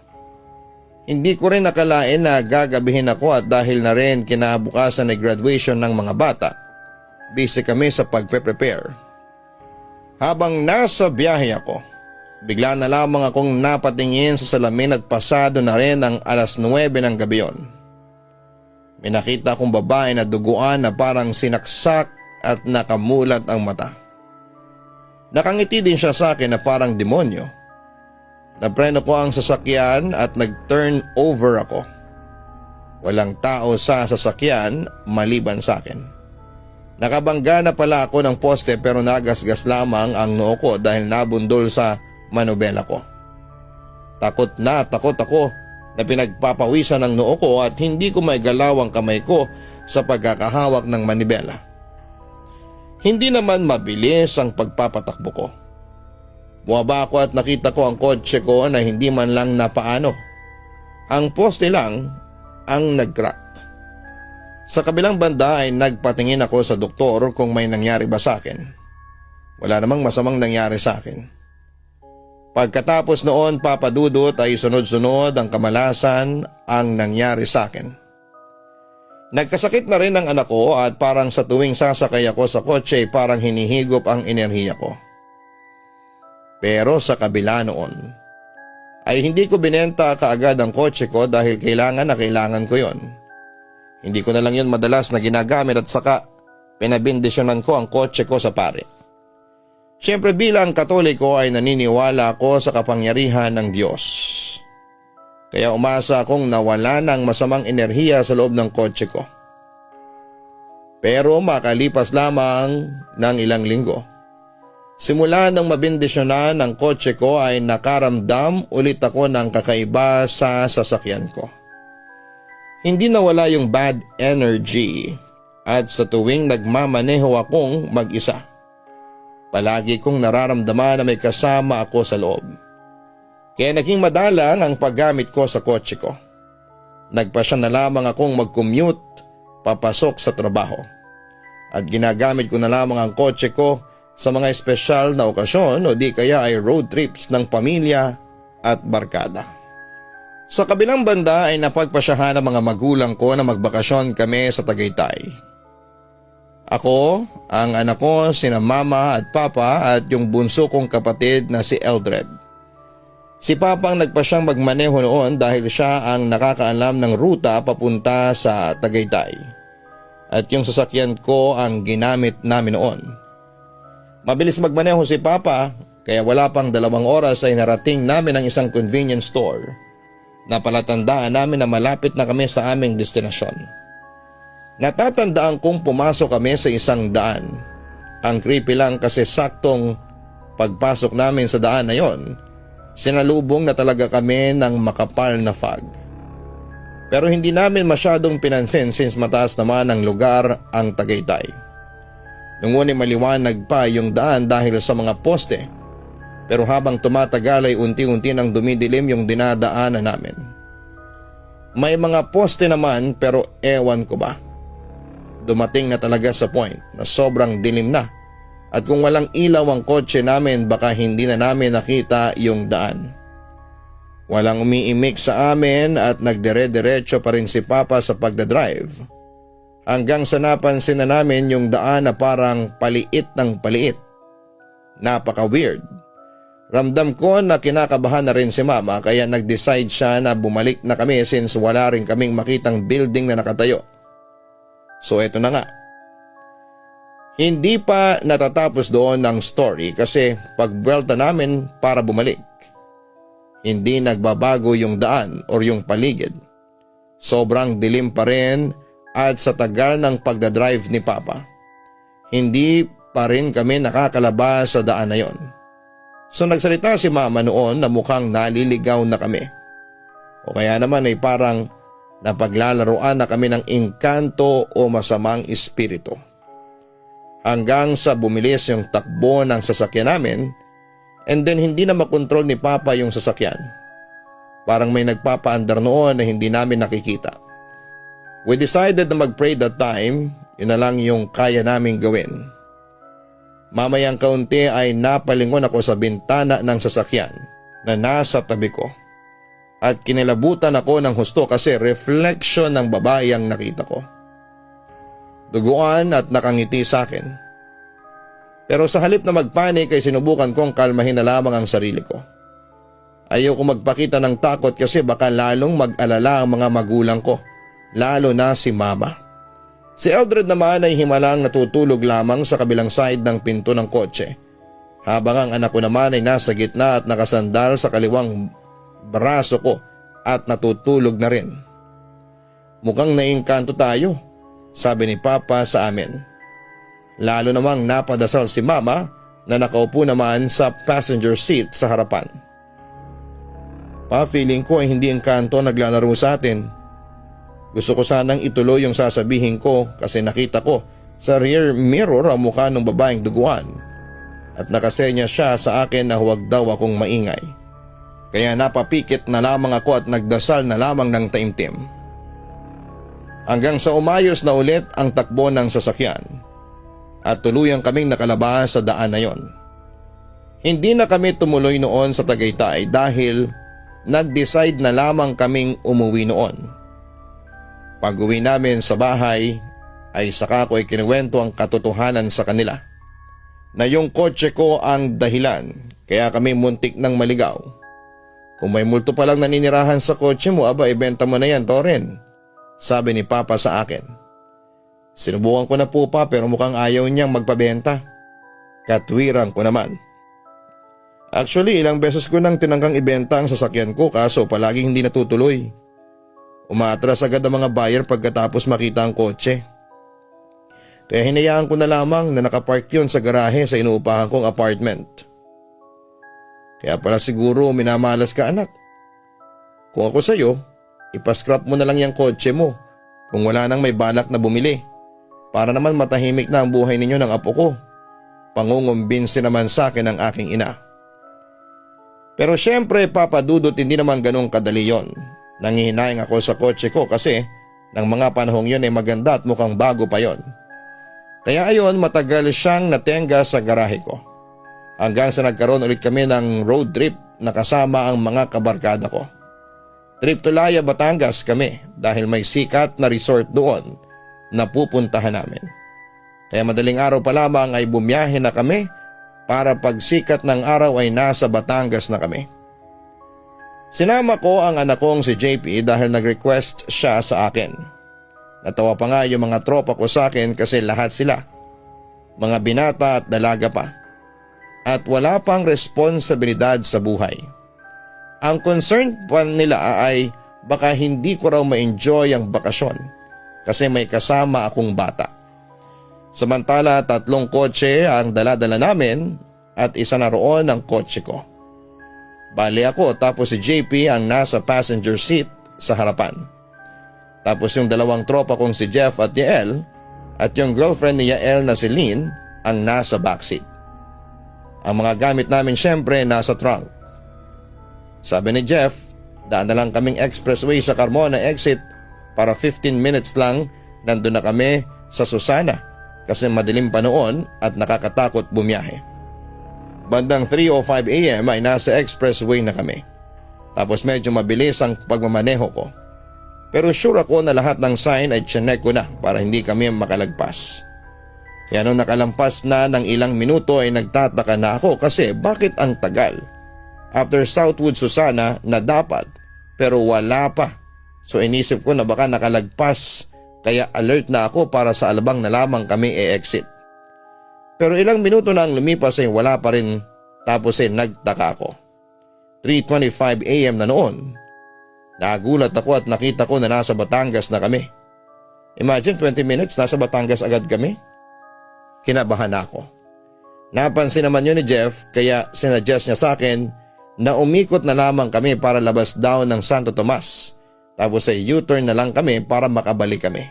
Hindi ko rin nakalain na gagabihin ako at dahil na rin kinabukasan ay graduation ng mga bata, busy kami sa pagpe-prepare. Habang nasa biyahe ako, bigla na lamang akong napatingin sa salamin at pasado na rin ang 9:00 ng gabi yon. May nakita akong babae na duguan na parang sinaksak at nakamulat ang mata. Nakangiti din siya sa akin na parang demonyo. Napreno ko ang sasakyan at nag-turn over ako. Walang tao sa sasakyan maliban sa akin. Nakabangga na pala ako ng poste pero nagasgas lamang ang noo ko dahil nabundol sa manubela ko. Takot ako na pinagpapawisan ng noo ko at hindi ko maigalaw ang kamay ko sa pagkakahawak ng manibela. Hindi naman mabilis ang pagpapatakbo ko. Bumaba ako at nakita ko ang kotse ko na hindi man lang napaano. Ang poste lang ang nag-crack. Sa kabilang banda ay nagpatingin ako sa doktor kung may nangyari ba sa akin. Wala namang masamang nangyari sa akin. Pagkatapos noon, Papa Dudut, ay sunod-sunod ang kamalasan ang nangyari sa akin. Nagkasakit na rin ang anak ko at parang sa tuwing sasakay ako sa kotse parang hinihigop ang enerhiya ko. Pero sa kabila noon, ay hindi ko binenta kaagad ang kotse ko dahil kailangan na kailangan ko yon. Hindi ko na lang yun madalas na ginagamit at saka pinabindisyonan ko ang kotse ko sa pare. Siyempre bilang Katoliko ay naniniwala ako sa kapangyarihan ng Diyos. Kaya umasa akong nawala ng masamang enerhiya sa loob ng kotse ko. Pero makalipas lamang ng ilang linggo, simula nang mabindisyonan ang kotse ko ay nakaramdam ulit ako ng kakaiba sa sasakyan ko. Hindi nawala yung bad energy at sa tuwing nagmamaneho akong mag-isa, palagi kong nararamdaman na may kasama ako sa loob. Kaya naging madalang ang paggamit ko sa kotse ko. Nagpasya na lamang akong mag-commute papasok sa trabaho. At ginagamit ko na lamang ang kotse ko sa mga espesyal na okasyon o di kaya ay road trips ng pamilya at barkada. Sa kabilang banda ay napagpasyahan ng mga magulang ko na magbakasyon kami sa Tagaytay. Ako, ang anak ko, sina mama at papa at yung bunso kong kapatid na si Eldred. Si Papa ang nagpasyang magmaneho noon dahil siya ang nakakaalam ng ruta papunta sa Tagaytay. At yung sasakyan ko ang ginamit namin noon. Mabilis magmaneho si Papa kaya wala pang 2 oras ay narating namin ang isang convenience store na palatandaan namin na malapit na kami sa aming destinasyon. Natatandaan kong pumasok kami sa isang daan. Ang creepy lang kasi saktong pagpasok namin sa daan na yon, sinalubong na talaga kami ng makapal na fog. Pero hindi namin masyadong pinansin since mataas naman ang lugar ang Tagaytay. Ngunit maliwanag pa yung daan dahil sa mga poste. Pero habang tumatagal ay unti-unti nang dumidilim yung dinadaanan namin. May mga poste naman pero ewan ko ba. Dumating na talaga sa point na sobrang dilim na. At kung walang ilaw ang kotse namin baka hindi na namin nakita yung daan. Walang umiimik sa amin at nagdire-diretso pa rin si Papa sa pagdadrive. Hanggang sa napansin na namin yung daan na parang paliit ng paliit. Napaka-weird. Ramdam ko na kinakabahan na rin si Mama kaya nag-decide siya na bumalik na kami since wala rin kaming makitang building na nakatayo. So eto na nga. Hindi pa natatapos doon ang story kasi pagbuelta namin para bumalik, hindi nagbabago yung daan o yung paligid. Sobrang dilim pa rin at sa tagal ng pagdadrive ni Papa, hindi pa rin kami nakakalabas sa daan na yon. So nagsalita si Mama noon na mukhang naliligaw na kami. O kaya naman ay parang napaglalaroan na kami ng engkanto o masamang espiritu. Hanggang sa bumilis yung takbo ng sasakyan namin and then hindi na makontrol ni Papa yung sasakyan. Parang may nagpapaandar noon na hindi namin nakikita. We decided na mag-pray that time, yun na lang yung kaya naming gawin. Mamayang kaunti ay napalingon ako sa bintana ng sasakyan na nasa tabi ko. At kinilabutan ako ng husto kasi reflection ng babae ang nakita ko. Duguan at nakangiti sa akin. Pero sa halip na magpanik ay sinubukan kong kalmahin na lamang ang sarili ko. Ayoko magpakita ng takot kasi baka lalong mag-alala ang mga magulang ko, lalo na si mama. Si Eldred naman ay himalang natutulog lamang sa kabilang side ng pinto ng kotse, habang ang anak ko naman ay nasa gitna at nakasandal sa kaliwang braso ko at natutulog na rin. Mukhang naingkanto tayo, sabi ni Papa sa amin. Lalo namang napadasal si Mama na nakaupo naman sa passenger seat sa harapan. Pa, feeling ko ay hindi engkanto naglalaro sa atin. Gusto ko sanang ituloy yung sasabihin ko kasi nakita ko sa rear mirror ang mukha ng babaeng duguan at nakasenya siya sa akin na huwag daw akong maingay. Kaya napapikit na lamang ako at nagdasal na lamang ng taimtim. Hanggang sa umayos na ulit ang takbo ng sasakyan at tuluyang kaming nakalabas sa daan na yon. Hindi na kami tumuloy noon sa Tagaytay dahil nag-decide na lamang kaming umuwi noon. Pag-uwi namin sa bahay ay saka ko ikinuwento ang katotohanan sa kanila na yung kotse ko ang dahilan kaya kami muntik ng maligaw. Kung may multo pa lang naninirahan sa kotse mo, aba ibenta mo na yan, Toren, sabi ni Papa sa akin. Sinubukan ko na po pa pero mukhang ayaw niyang magpabenta. Katwiran ko naman. Actually, ilang beses ko nang tinangkang ibenta ang sasakyan ko kaso palaging hindi natutuloy. Umaatras agad ang mga buyer pagkatapos makita ang kotse. Kaya hinayaan ko na lamang na nakapark yun sa garahe sa inuupahan kong apartment. Kaya pala siguro minamalas ka, anak. Kung ako sa'yo, ipascrap mo na lang yung kotse mo kung wala nang may balak na bumili. Para naman matahimik na ang buhay ninyo ng apo ko. Pangungumbinsi naman sa akin ang aking ina. Pero syempre, Papa Dudut, hindi naman ganong kadali yon. Nangihinayang ako sa kotse ko kasi ng mga panahong yun ay maganda at mukhang bago pa yon. Kaya ayon, matagal siyang natenga sa garahe ko. Hanggang sa nagkaroon ulit kami ng road trip na kasama ang mga kabarkada ko. Trip to Laya, Batangas kami dahil may sikat na resort doon na pupuntahan namin. Kaya madaling araw pa lamang ay bumiyahe na kami para pagsikat ng araw ay nasa Batangas na kami. Sinama ko ang anak kong si JP dahil nag-request siya sa akin. Natawa pa nga yung mga tropa ko sa akin kasi lahat sila, mga binata at dalaga pa. At wala pang responsibilidad sa buhay. Ang concern pa nila ay baka hindi ko raw ma-enjoy ang bakasyon kasi may kasama akong bata. Samantala 3 kotse ang dala-dala namin at isa na roon ang kotse ko. Bali ako tapos si JP ang nasa passenger seat sa harapan. Tapos yung 2 tropa kong si Jeff at Yael at yung girlfriend ni Yael na si Lynn ang nasa backseat. Ang mga gamit namin syempre nasa trunk. Sabi ni Jeff, daan na lang kaming expressway sa Carmona exit para 15 minutes lang nandun na kami sa Susana kasi madilim pa noon at nakakatakot bumiyahe. Bandang 3:05 AM ay nasa expressway na kami. Tapos medyo mabilis ang pagmamaneho ko. Pero sure ako na lahat ng sign ay chinek ko na para hindi kami makalagpas. Kaya nung nakalampas na ng ilang minuto ay nagtataka na ako kasi bakit ang tagal? After Southwood Susana na dapat pero wala pa. So inisip ko na baka nakalagpas kaya alert na ako para sa alabang na lamang kami e-exit. Pero ilang minuto na ang lumipas ay wala pa rin tapos ay nagtaka ako. 3:25 AM na noon. Nagulat ako at nakita ko na nasa Batangas na kami. Imagine 20 minutes nasa Batangas agad kami. Kinabahan ako. Napansin naman yun ni Jeff kaya sinuggest niya sa akin na umikot na lamang kami para labas daw ng Santo Tomas. Tapos ay U-turn na lang kami para makabalik kami.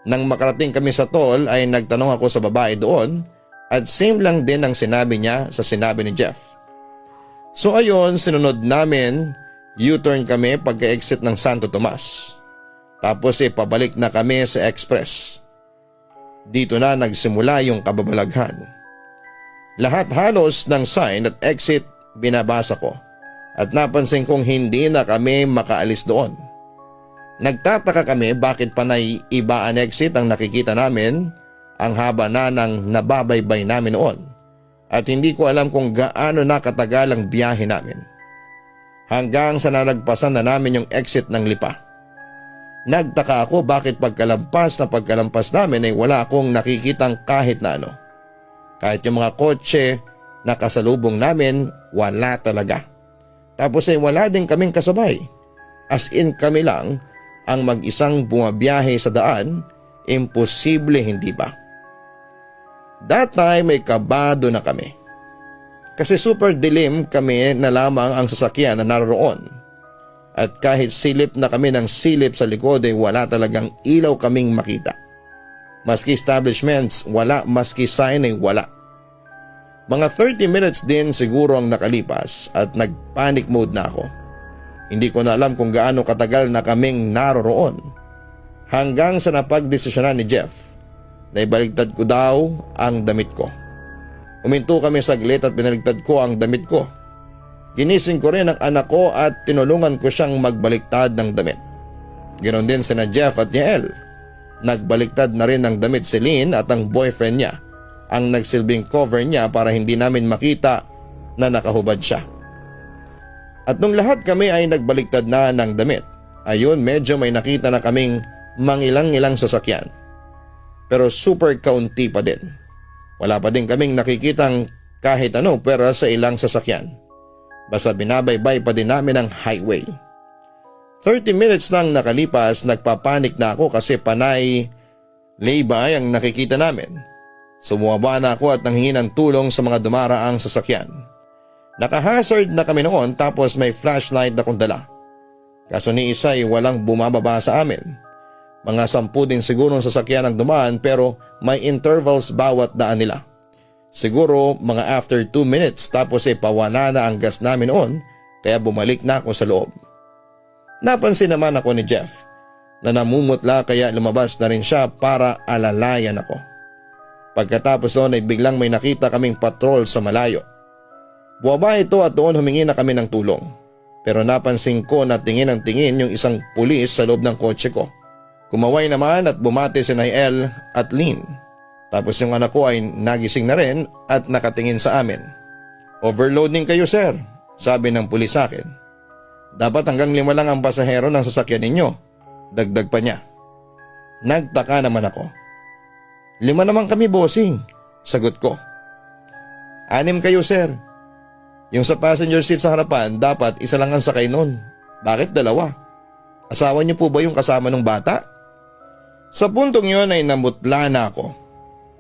Nang makarating kami sa toll ay nagtanong ako sa babae doon at same lang din ang sinabi niya sa sinabi ni Jeff. So ayon, sinunod namin U-turn kami pagka-exit ng Santo Tomas. Tapos pabalik na kami sa express. Dito na nagsimula yung kababalaghan. Lahat halos ng sign at exit binabasa ko at napansin kong hindi na kami makaalis doon. Nagtataka kami bakit panay iba ang exit ang nakikita namin ang haba na ng nababaybay namin noon at hindi ko alam kung gaano na katagal ang biyahe namin. Hanggang sa nalagpasan na namin yung exit ng Lipa. Nagtaka ako bakit pagkalampas namin ay wala akong nakikitang kahit na ano. Kahit yung mga kotse na kasalubong namin, wala talaga. Tapos wala din kaming kasabay. As in kami lang ang mag-isang bumabiyahe sa daan, imposible hindi ba? That time may kabado na kami. Kasi super dilim kami na lamang ang sasakyan na naroon. At kahit silip na kami ng silip sa likod ay wala talagang ilaw kaming makita. Maski establishments, wala, maski sign ay wala. Mga 30 minutes din siguro ang nakalipas at nag-panic mode na ako. Hindi ko na alam kung gaano katagal na kaming naroroon. Hanggang sa napagdesisyonan ni Jeff na ibaligtad ko daw ang damit ko. Uminto kami saglit at binaligtad ko ang damit ko. Ginising ko rin ang anak ko at tinulungan ko siyang magbaliktad ng damit. Ganon din sina Jeff at Yael. Nagbaliktad na rin ng damit si Lynn at ang boyfriend niya, ang nagsilbing cover niya para hindi namin makita na nakahubad siya. At nung lahat kami ay nagbaliktad na ng damit, ayun medyo may nakita na kaming mangilang-ilang sasakyan. Pero super kaunti pa din. Wala pa din kaming nakikitang kahit ano pero sa ilang sasakyan. Basta binabaybay pa din namin ang highway. 30 minutes nang nakalipas, nagpapanik na ako kasi panay laybay ang nakikita namin. Sumubaba na ako at nanghingi ng tulong sa mga dumaraang sasakyan. Nakahazard na kami noon tapos may flashlight na kong dala. Kaso ni isa ay walang bumababa sa amin. Mga 10 din siguro sasakyan ang dumaan pero may intervals bawat daan nila. Siguro mga after 2 minutes tapos pawala na ang gas namin noon kaya bumalik na ako sa loob. Napansin naman ako ni Jeff na namumutla kaya lumabas na rin siya para alalayan ako. Pagkatapos noon ay biglang may nakita kaming patrol sa malayo. Buwaba ito at doon humingi na kami ng tulong. Pero napansin ko na tingin ang tingin yung isang pulis sa loob ng kotse ko. Kumaway naman at bumati si Nael at Lynn. Tapos yung anak ko ay nagising na rin at nakatingin sa amin. "Overloading kayo sir," sabi ng pulis sa akin. "Dapat hanggang 5 lang ang pasahero ng sasakyan ninyo," dagdag pa niya. Nagtaka naman ako. "5 naman kami bossing," sagot ko. "6 kayo sir. Yung sa passenger seat sa harapan dapat isa lang ang sakay nun. Bakit 2? Asawa niyo po ba yung kasama ng bata?" Sa puntong yun ay namutla na ako.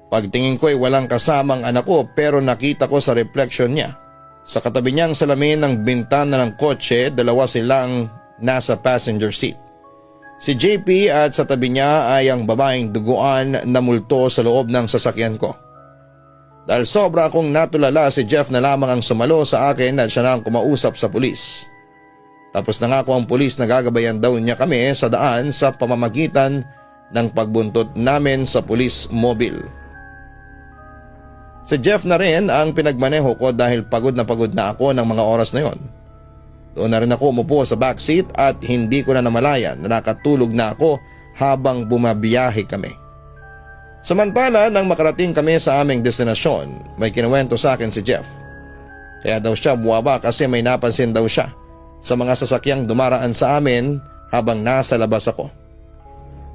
Pagtingin ko ay walang kasamang anak ko pero nakita ko sa reflection niya. Sa katabi niyang salamin ng bintana ng kotse, 2 silang nasa passenger seat. Si JP at sa tabi niya ay ang babaeng duguan na multo sa loob ng sasakyan ko. Dahil sobra akong natulala, si Jeff na lamang ang sumalo sa akin at siya na ang kumausap sa pulis. Tapos nangako ang pulis na gagabayan daw niya kami sa daan sa pamamagitan ng pagbuntot namin sa pulis mobile. Si Jeff na rin ang pinagmaneho ko dahil pagod na ako ng mga oras na yon. Doon na rin ako umupo sa backseat at hindi ko na namalayan na nakatulog na ako habang bumabiyahe kami. Samantala nang makarating kami sa aming destinasyon, may kinuwento sa akin si Jeff. Kaya daw siya buwaba kasi may napansin daw siya sa mga sasakyang dumaraan sa amin habang nasa labas ako.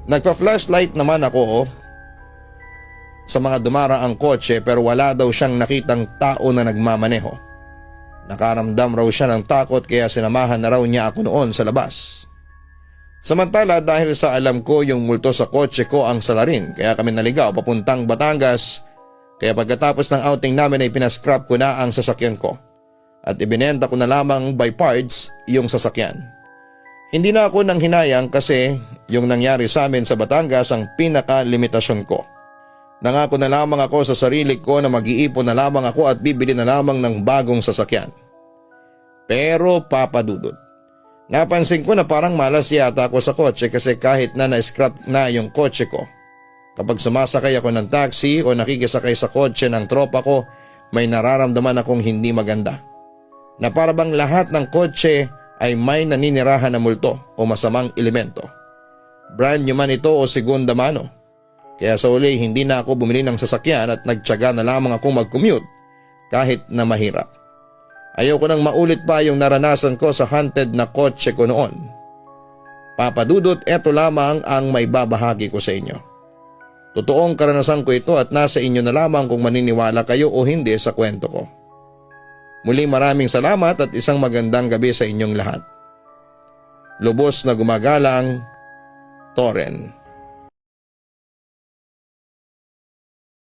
Nagpa-flashlight naman ako sa mga dumaraang kotse pero wala daw siyang nakitang tao na nagmamaneho. Nakaramdam raw siya ng takot kaya sinamahan na raw niya ako noon sa labas. Samantala dahil sa alam ko yung multo sa kotse ko ang salarin kaya kami naligaw papuntang Batangas kaya pagkatapos ng outing namin ay pinascrap ko na ang sasakyan ko at ibinenta ko na lamang by parts yung sasakyan. Hindi na ako nang hinayang kasi yung nangyari sa amin sa Batangas ang pinaka-limitasyon ko. Nangako na lamang ako sa sarili ko na mag-iipon na lamang ako at bibili na lamang ng bagong sasakyan. Pero Papa Dudut, Napansin ko na parang malas yata ako sa kotse kasi kahit na na-scrap na yung kotse ko. Kapag sumasakay ako ng taxi o nakikisakay sa kotse ng tropa ko, may nararamdaman akong hindi maganda. Na para bang lahat ng kotse ay may naninirahan na multo o masamang elemento. Brand new man ito o segunda mano. Kaya sa uli hindi na ako bumili ng sasakyan at nagtiyaga na lamang akong mag-commute kahit na mahirap. Ayoko nang maulit pa yung naranasan ko sa haunted na kotse ko noon. Papa Dudut, eto lamang ang may babahagi ko sa inyo. Totoong karanasan ko ito at nasa inyo na lamang kung maniniwala kayo o hindi sa kwento ko. Muli maraming salamat at isang magandang gabi sa inyong lahat. Lubos na gumagalang, Toren.